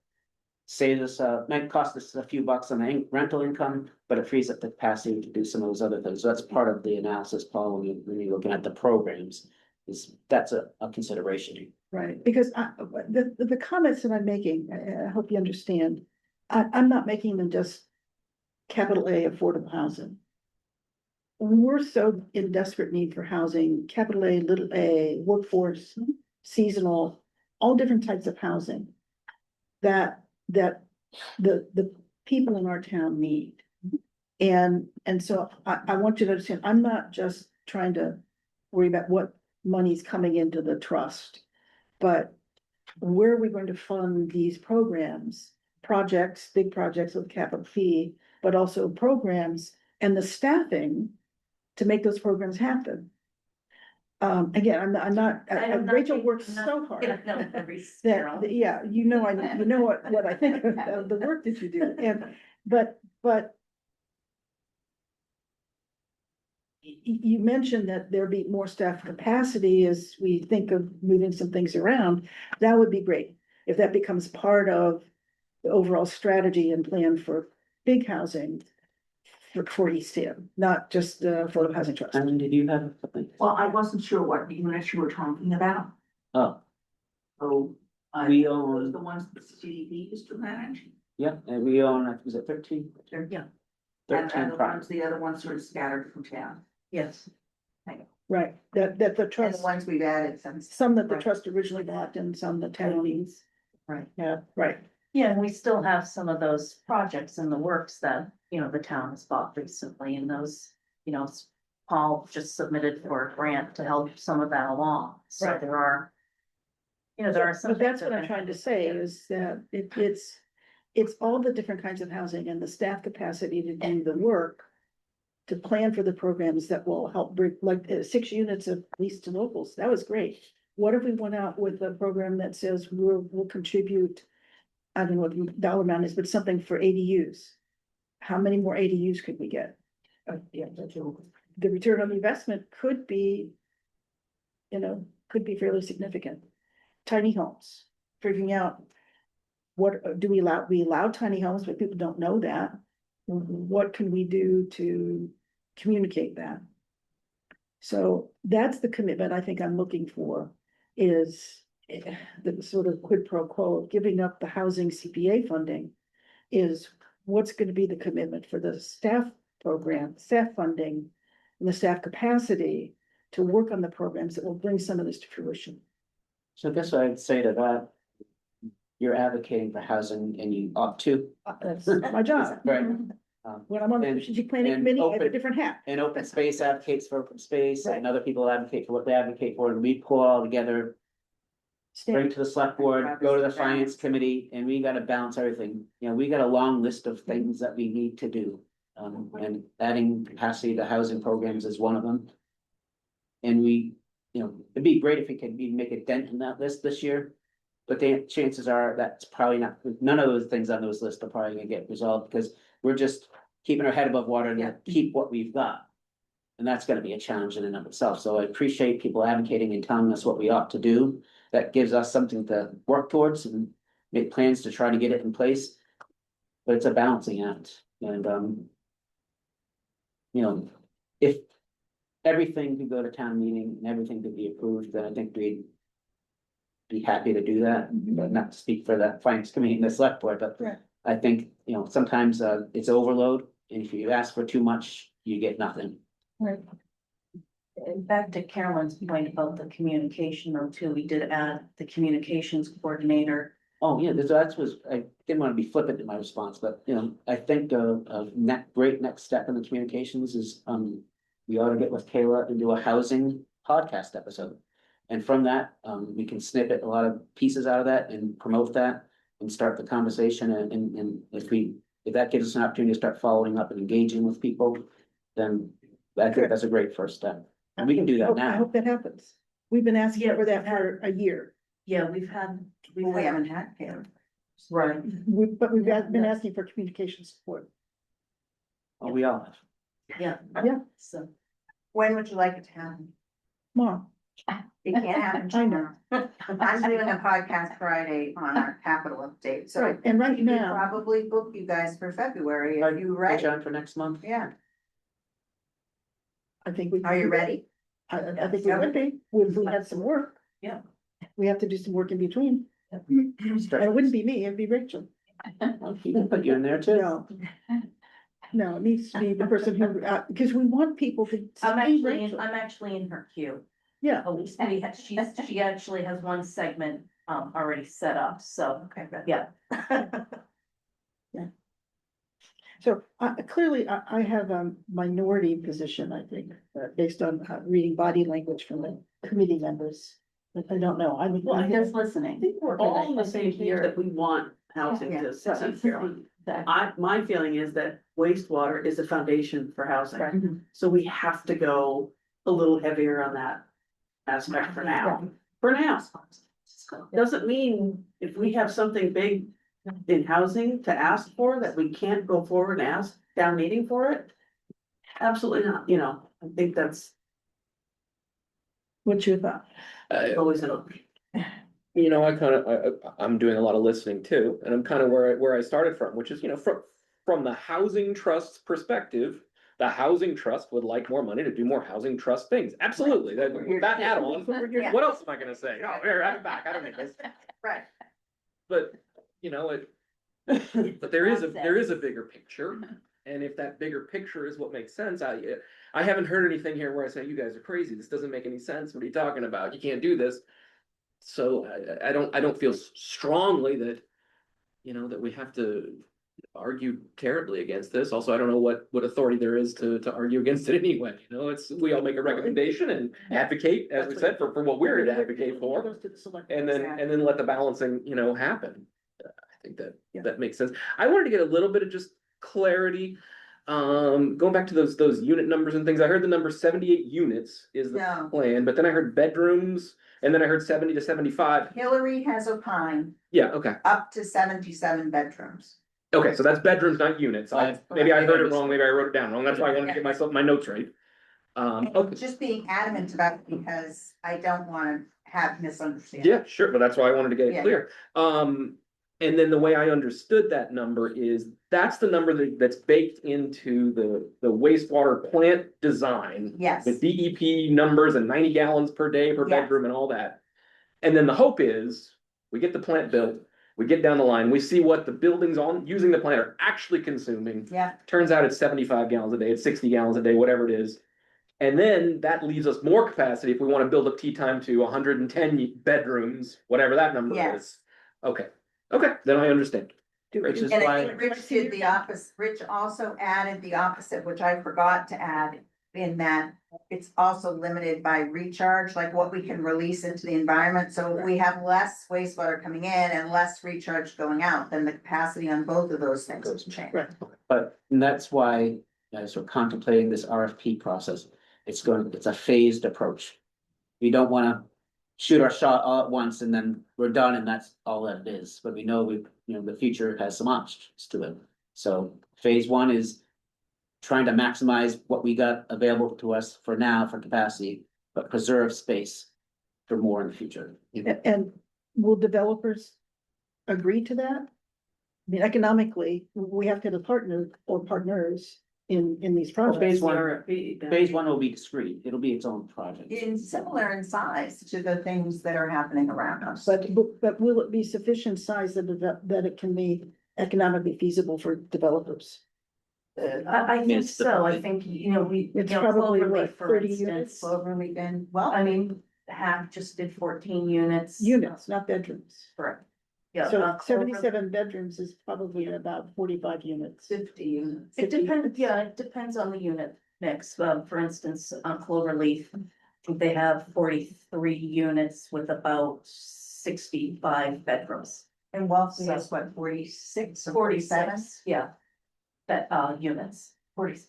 saves us, might cost us a few bucks on the rental income, but it frees up the capacity to do some of those other things. So that's part of the analysis, Paul, when you're looking at the programs, that's a consideration. Right, because the comments that I'm making, I hope you understand, I'm not making them just capital A affordable housing. We're so in desperate need for housing, capital A, little a, workforce, seasonal, all different types of housing. That the people in our town need. And so I want you to understand, I'm not just trying to worry about what money's coming into the trust. But where are we going to fund these programs, projects, big projects with capital fee, but also programs and the staffing to make those programs happen? Again, I'm not, Rachel works so hard. That, yeah, you know what I think of the work that you do, but. You mentioned that there'd be more staff capacity as we think of moving some things around. That would be great if that becomes part of the overall strategy and plan for big housing for East Hampton, not just affordable housing trust. And did you have something? Well, I wasn't sure what units you were talking about, Oh, so. We those own- the ones that CDP used to manage, yeah, and we own, was it 13? Yeah. and 13 the properties. the other ones sort of scattered from town. Yes. Right, that the And the trust, ones we've added since. some that the Right. trust originally bought and some the town. Right. Yeah, right, Yeah, and we still have some of those projects in the works that, you know, the town has bought recently and those, you know, Paul just submitted for a grant to help some of that along. So Right. there are, you know, there are some. but that's things what I'm that- trying to say is that it's all the different kinds of housing and the staff capacity to do the work. To plan for the programs that will help bring, like, 6 units of lease to locals, that was great. What if we went out with a program that says we'll contribute, I don't know what the dollar amount is, but something for ADUs? How many more ADUs could we get? The return on investment could be, you know, could be fairly significant. Tiny homes, figuring out what do we allow tiny homes, but people don't know that. What can we do to communicate that? So that's the commitment I think I'm looking for, is the sort of quid pro quo of giving up the housing CPA funding. Is what's gonna be the commitment for the staff program, staff funding, and the staff capacity to work on the programs that will bring some of this to fruition. So I guess I'd say to that, you're advocating for housing and you ought to. That's my job. Right. When I'm on the And- strategic planning and committee, I have a open- different hat. And open space advocates for open space and Right. other people advocate for what they advocate for, and we pull all together. Bring it to the select board, go to the finance committee, and we gotta balance everything, you know, we got a long list of things that we need to do. And adding capacity to housing programs is one of them. And we, you know, it'd be great if we could even make a dent in that list this year. But the chances are that's probably not, none of those things on those lists are probably gonna get resolved, because we're just keeping our head above water Yeah. and keep what we've got. And that's gonna be a challenge in and of itself, so I appreciate people advocating and telling us what we ought to do. That gives us something to work towards and make plans to try to get it in place. But it's a balancing act, and you know, if everything could go to town meeting and everything could be approved, then I think we'd be happy to do that, but not to speak for the finance committee and the select board, but Right. I think, you know, sometimes it's overload, and if you ask for too much, you get nothing. Right. And back to Carolyn's point about the communication though too, we did add the communications coordinator. Oh, yeah, that was, I didn't wanna be flippant in my response, but, you know, I think great next step in the communications is, we ought to get with Kayla and do a housing podcast episode. And from that, we can snippet a lot of pieces out of that and promote that and start the conversation, and if that gives us an opportunity to start following up and engaging with people, then I think that's a great first step. And we can do that I now. hope that happens. We've been asking Yeah, for that we've had- for a year, Yeah, we've had. Well, we haven't had Caleb. Right. but we've Yeah, been yeah. asking for communication support. Oh, we all have. Yeah. Yeah. So. When would you like it to happen? Mom, It can't happen I know. tomorrow. I'm doing a podcast Friday on our capital update, so. right, and right we could now, Probably book you guys for February, are you Put ready? you on for next month. Yeah, I think we. are you ready? I think we would be, if we had some work. Yeah. We have to do some work in between, and it wouldn't be me, it'd be Rachel. We can put you in there too. No. No, it needs to be the person who, because we want people to. see Rachel. I'm actually in her queue. Yeah, At least she actually has one segment, already set up, so, Okay, good. yeah. so clearly I have a minority position, I think, based on reading body language from the committee members. But I don't know, I'm. Well, I'm just listening. I think we're all on the same page that we want housing Yeah. to succeed, Carolyn. Exactly. My feeling is that wastewater is a foundation for housing, Right. so we have to go a little heavier on that aspect for now. For now, doesn't mean if we have something big in housing to ask for, that we can't go forward and ask town meeting for it. Absolutely not, you know, I think that's What's your thought? always an. You know, I'm doing a lot of listening too, and I'm kind of where I started from, which is, you know, from the housing trust's perspective. The housing trust would like more money to do more housing trust things. Absolutely, that add on. Yeah. What else am I gonna say? Oh, here, have it back. I don't need this. Right. But, you know, but there is a bigger picture. And if that bigger picture is what makes sense, I haven't heard anything here where I say, you guys are crazy. This doesn't make any sense. What are you talking about? You can't do this. So I don't feel strongly that, you know, that we have to argue terribly against this. Also, I don't know what authority there is to argue against it anyway. You know, we all make a recommendation and advocate, as we said, for what we're here to advocate for. Goes to the select And board. then let the balancing, you know, happen. I think Yeah. that makes sense. I wanted to get a little bit of just clarity. Going back to those unit numbers and things, I heard the number 78 units is the No. plan, but then I heard bedrooms, and then I heard 70 to 75. Hillary has opined Yeah, okay. up to 77 bedrooms. Okay, so that's bedrooms, not units. Maybe I heard it wrong, maybe I wrote it down wrong. That's why I wanted to get my notes right. Okay. Just being adamant about it because I don't wanna have misunderstanding. Yeah, sure, but that's why I wanted to get it Yeah. clear. And then the way I understood that number is, that's the number that's baked into the wastewater plant design. Yes, With DEP numbers and 90 gallons per day per Yeah. bedroom and all that. And then the hope is, we get the plant built, we get down the line, we see what the buildings using the plant are actually consuming. yeah, Turns out it's 75 gallons a day, it's 60 gallons a day, whatever it is. And then that leaves us more capacity if we wanna build up tea time to 110 bedrooms, whatever that number is. Yes. Okay, okay, then I understand. Which is And I why, think Rich did the opposite, Rich also added the opposite, which I forgot to add. In that it's also limited by recharge, like what we can release into the environment, so if we have less wastewater coming in and less recharge going out, then the capacity on both of those things will change. Right. but and that's why, as we're contemplating this RFP process, it's a phased approach. We don't wanna shoot our shot all at once and then we're done and that's all that it is, but we know the future has some options to it. So phase one is trying to maximize what we got available to us for now for capacity, but preserve space for more in the future. And will developers agree to that? I mean, economically, we have to have a partner or partners in these Well, projects. Phase one will be discrete, it'll be its own project. In similar in size to the things that are happening around us. But will it be sufficient size that it can be economically feasible for developers? I think it's the- so, I think, we, It's probably Cloverleaf, what, for 30 instance. units? Cloverleaf and, well, I mean, half just did 14 units. Units, not bedrooms. Correct. Yeah. So Clover- 77 bedrooms is probably about 45 units. 50 units. It depends, yeah, it depends on the unit mix. For instance, on Cloverleaf, I think they have 43 units with about 65 bedrooms. and Wellesley has what, 46 or 47? 46, yeah. Units, 40.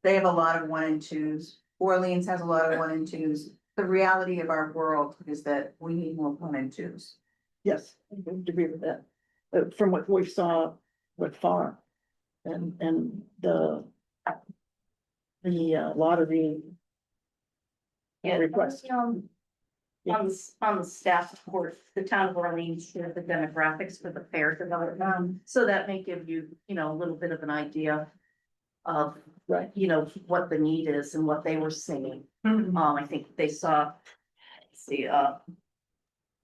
They have a lot of 1 and 2s. Orleans has a lot of 1 and 2s. The reality of our world is that we need more 1 and 2s. Yes, I would agree with that. From what we saw with FAR and the lottery Yeah, request. On the staff report, the town of Orleans shared the demographics for the fair development. So that may give you, a little bit of an idea of, Right. what the need is and what they were seeing. I think they saw, let's see,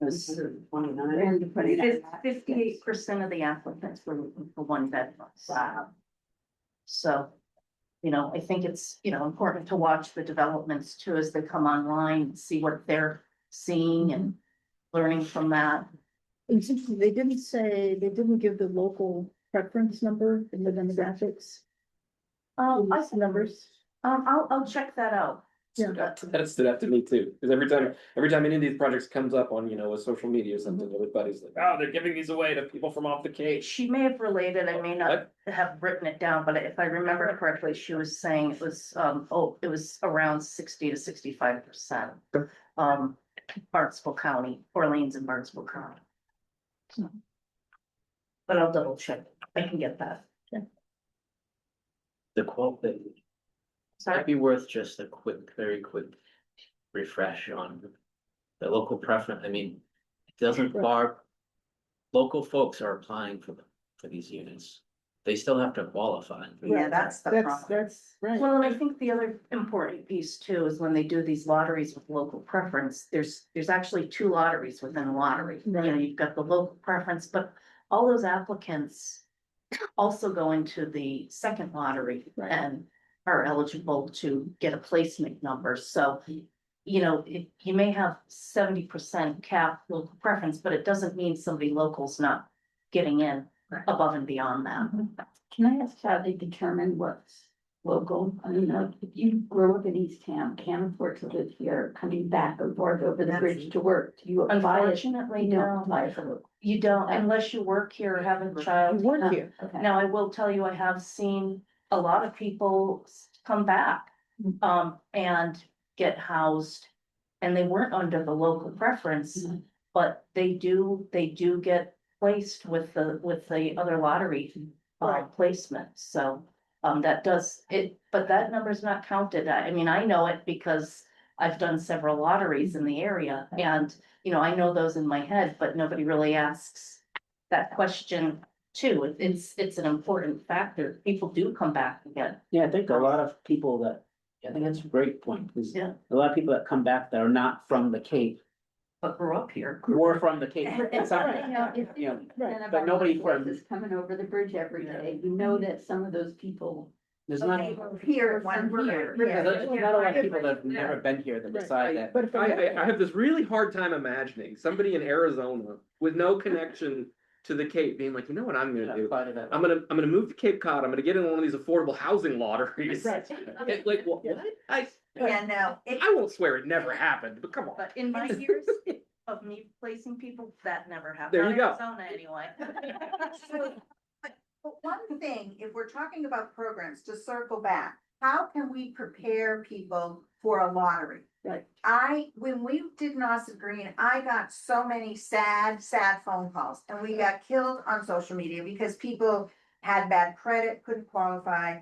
was 58% of the applicants were looking for 1 bedroom. Wow. So, I think it's, important to watch the developments too, as they come online, see what they're seeing and learning from that. And since they didn't give the local preference number in the demographics. Numbers. I'll check that out. Yeah. That stood out to me too, because every time any of these projects comes up on, with social media or something, everybody's like, oh, they're giving these away to people from off the Cape. She may have related, I may not have written it down, but if I remember correctly, she was saying it was, it was around 60 to 65%. Barnstable County, Orleans and Barnstable County. But I'll double check, I can get that. The quote that might be worth just a very quick refresh on the local preference. I mean, it doesn't bar. Local folks are applying for these units. They still have to qualify. Yeah, that's the problem. That's right. Well, and I think the other important piece too is when they do these lotteries with local preference, there's actually 2 lotteries within a lottery. Right. You've got the local preference, but all those applicants also go into the second lottery Right. and are eligible to get a placement number. So, you may have 70% cap local preference, but it doesn't mean somebody local's not getting in above and beyond that. Can I ask how they determine what's local? I mean, like, if you grow up in East Town, can't afford to live here, coming back and forth over the bridge to work, do you apply it? Unfortunately, You don't no, apply for local. you don't, unless you work here or have a child. You work here. Okay. Now, I will tell you, I have seen a lot of people come back, and get housed. And they weren't under the local preference, Mhm. but they do get placed with the other lottery. Right. Placement, so, that does it, but that number is not counted. I mean, I know it because I've done several lotteries in the area and, I know those in my head, but nobody really asks that question too. It's an important factor. People do come back again. Yeah, I think a lot of people I think that's a great point, because Yeah. a lot of people that come back that are not from the Cape, But grew up here. were from the Cape. It's Some- you know, if you know, none of but our nobody workforce from- is coming over the bridge every day, you know that some of those people There's not, Okay, here, one here. yeah, there's Yeah. not a lot of people that have never been here that decide that. But if I have this really hard time imagining somebody in Arizona with no connection to the Cape being like, you know what I'm gonna do? Part of that. I'm gonna move to Cape Cod, I'm gonna get in one of these affordable housing lotteries. Right. Like, what? Yeah. Yeah, no, I won't swear it never happened, but come on. But in my years of me placing people, that never happened. There you Not go. Arizona anyway. but one thing, if we're talking about programs, to circle back, how can we prepare people for a lottery? Right. When we did Nauset Green, I got so many sad phone calls, and we got killed on social media because people had bad credit, couldn't qualify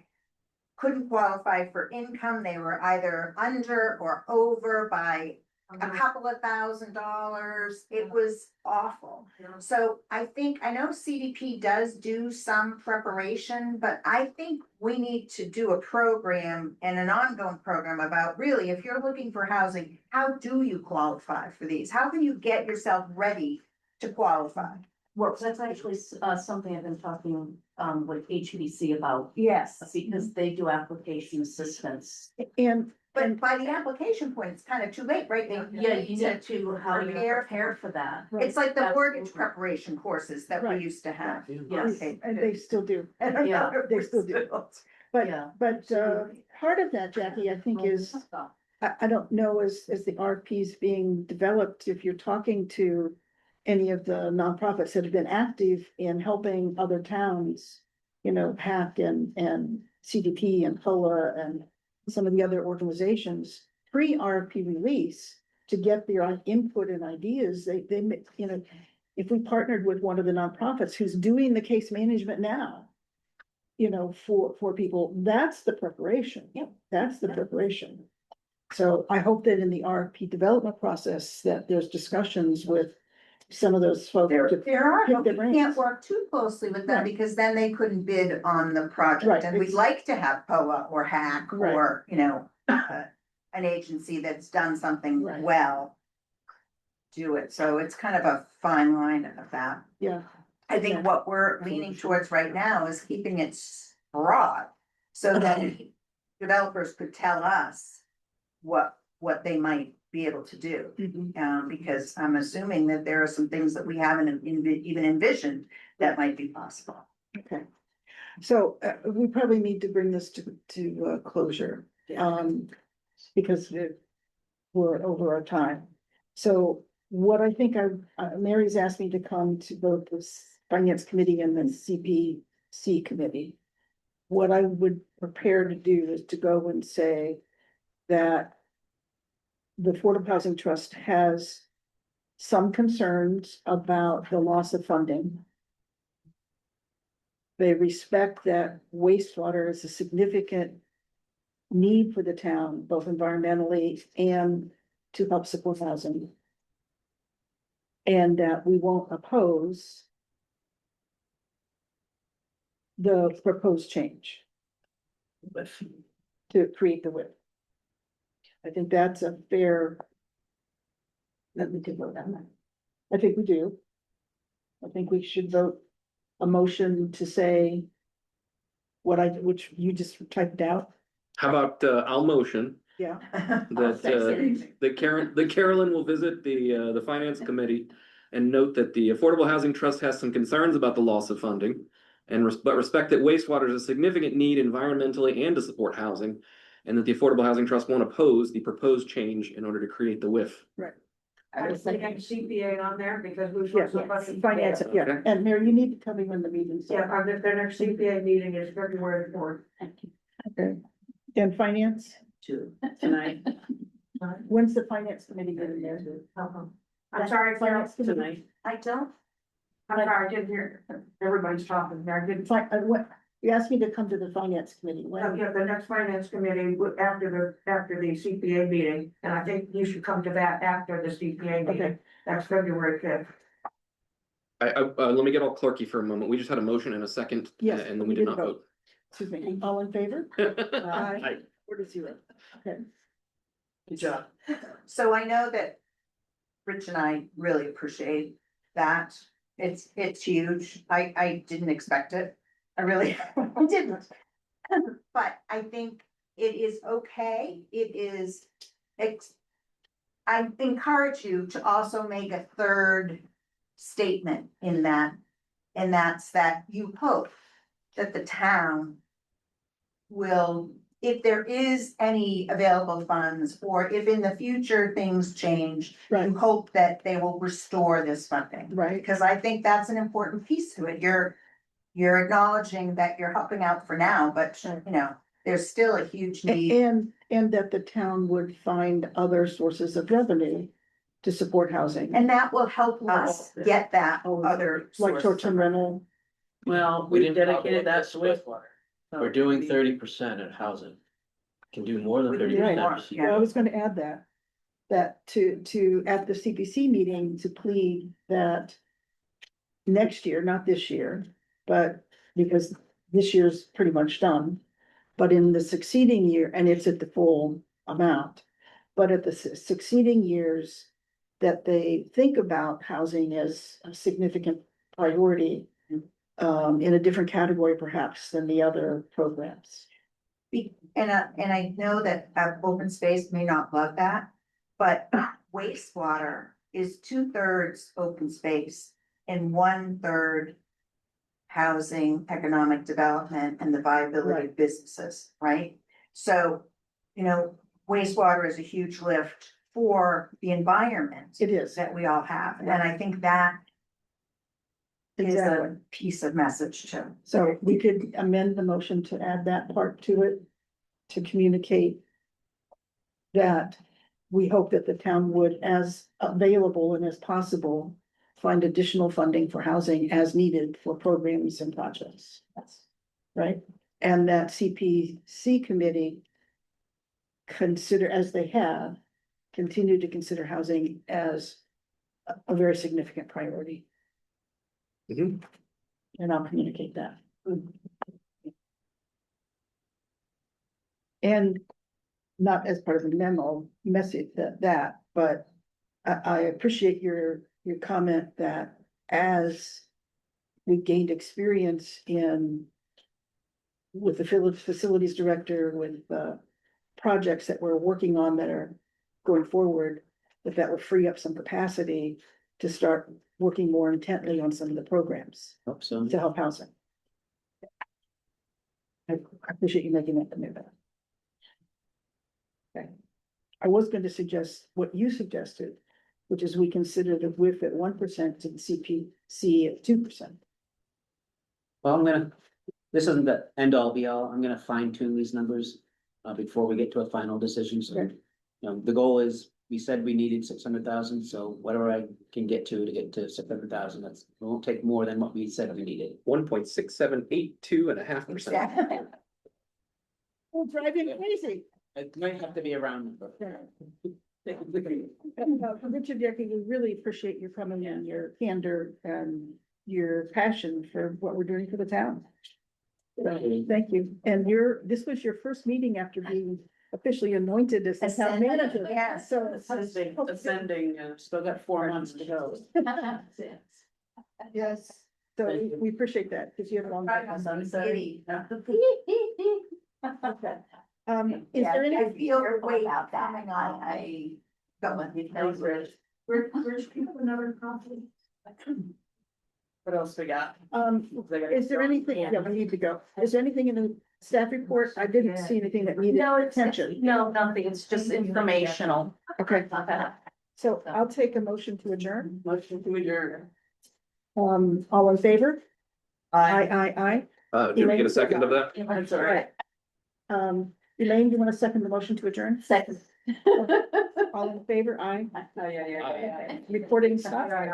for income. They were either under or over by a couple of $1,000s. It was awful. So I know CDP does do some preparation, but I think we need to do a program and an ongoing program about really, if you're looking for housing, how do you qualify for these? How can you get yourself ready to qualify? Well, that's actually something I've been talking with HBC about, Yes. because they do application assistance. And, But by the application point, it's kind of too late, right? Yeah, you need to, how you Prepare. prepare for that. It's like the mortgage Absolutely. preparation courses that we Right. used to have. Yes. Okay. and they still do. Yeah. They still do. But, Yeah. but, part of that, Jackie, I think is, I don't know, as the RFPs being developed, if you're talking to any of the nonprofits that have been active in helping other towns, PAC and CDP and POA and some of the other organizations, pre-RFP release, to get their input and ideas, they, if we partnered with one of the nonprofits who's doing the case management now, for people, that's the preparation. Yep. That's the preparation. So I hope that in the RFP development process, that there's discussions with some of those folks. There are, pick but their we brains. can't work too closely with them Right. because then they couldn't bid on the project. Right, And we'd it's- like to have POA or HAC Right. or, an agency that's done something Right. well. Do it. So it's kind of a fine line of that. Yeah, I think Yeah. what we're leaning towards right now is keeping it broad. So that developers could tell us what they might be able to do. mhm. Because I'm assuming that there are some things that we haven't even envisioned that might be possible. Okay. So, we probably need to bring this to closure, because we're over our time. So what I think Mary's asked me to come to both the finance committee and the CPC committee. What I would prepare to do is to go and say that the Affordable Housing Trust has some concerns about the loss of funding. They respect that wastewater is a significant need for the town, both environmentally and to help support housing. And that we won't oppose the proposed change to create the WIP. I think that's a fair. That we could vote on that. I think we do. I think we should vote a motion to say which you just typed out, How about, I'll motion yeah. that Carolyn will visit the finance committee and note that the Affordable Housing Trust has some concerns about the loss of funding. But respect that wastewater is a significant need environmentally and to support housing. And that the Affordable Housing Trust won't oppose the proposed change in order to create the WIF. I was thinking CPA on there because we. Yeah, finance, yeah, Okay. and Mary, you need to tell me when the meeting's. Yeah, the next CPA meeting is February 4th. Okay, and finance, Tonight, when's the finance committee getting there? I'm sorry, Carol. Finance committee. tonight. I don't, I'm sorry, I didn't hear, everybody's talking there, I didn't. What, you asked me to come to the finance committee, when? Yeah, the next finance committee, after the CPA meeting, and I think you should come to that after the CPA meeting. Okay. That's February 5th. Let me get all clerky for a moment. We just had a motion and a second. Yes, And then we did not vote. Excuse me, all in favor? Aye. 4-0, okay. Good job. so I know that Rich and I really appreciate that. It's huge. I didn't expect it. I really, I didn't. But I think it is okay, it is. I encourage you to also make a third statement in that. And that's that you hope that the town will, if there is any available funds, or if in the future things change, Right, you hope that they will restore this funding. right. Because I think that's an important piece to it. You're acknowledging that you're helping out for now, but you know, there's still a huge need. And that the town would find other sources of revenue to support housing, And that will help us get that Oh, other like source. short-term rental. Well, We we didn't talk dedicated about that this to with- wastewater. We're doing 30% at housing. Can do more than We can do 30%. more, yeah. Well, I was gonna add that. That to, at the CPC meeting, to plead that. Next year, not this year, but because this year's pretty much done. But in the succeeding year, and it's at the full amount, but at the succeeding years. That they think about housing as a significant priority. In a different category perhaps than the other programs. And I know that open space may not love that, but wastewater is 2/3 open space and 1/3 housing, economic development, and the viability of businesses, right? So, you know, wastewater is a huge lift for the environment It is, that we all have, and I think that is exactly. a piece of message too. So we could amend the motion to add that part to it, to communicate. That we hope that the town would, as available and as possible, find additional funding for housing as needed for programs and projects. Right? And that CPC committee consider, as they have, continue to consider housing as a very significant priority. Mhm. And I'll communicate that. And not as part of the memo message but I appreciate your comment that as we gained experience in with the facilities director, with projects that we're working on that are going forward, that will free up some capacity to start working more intently on some of the programs Hope so. to help housing. I appreciate you making that commitment. Okay. I was going to suggest what you suggested, which is we consider the WIF at 1% to the CPC at 2%. Well, this isn't the end all be all. I'm gonna fine tune these numbers before we get to a final decision. So, Okay. you know, the goal is, we said we needed 600,000, so whatever I can get to get to 600,000, it won't take more than what we said we needed. 1.6782.5%. Exactly. Will drive you crazy. It might have to be a round number. Richard Decker, we really appreciate your coming and your candor and your passion for what we're doing for the town. So, thank you. And this was your first meeting after being officially anointed as the town Ascended, manager. yeah. So. Ascending, Still got 4 months to go. Yes, so we appreciate that, because you have a long. Giddy. Okay. Is Yeah, there I any, feel great about that. I don't want to. That was rich. Where's another coffee? What else we got? is there anything, yeah, we need to go. Is there anything in the staff report? I didn't see anything that needed No, it's, attention. no, nothing, it's just informational. Okay, so I'll take a motion to adjourn. Motion to adjourn. All in favor? Aye, aye, Did we get a second of that? That's aye. all right. Elaine, do you want to second the motion to adjourn? Second. All in favor? Aye. Oh, yeah. Recording stop.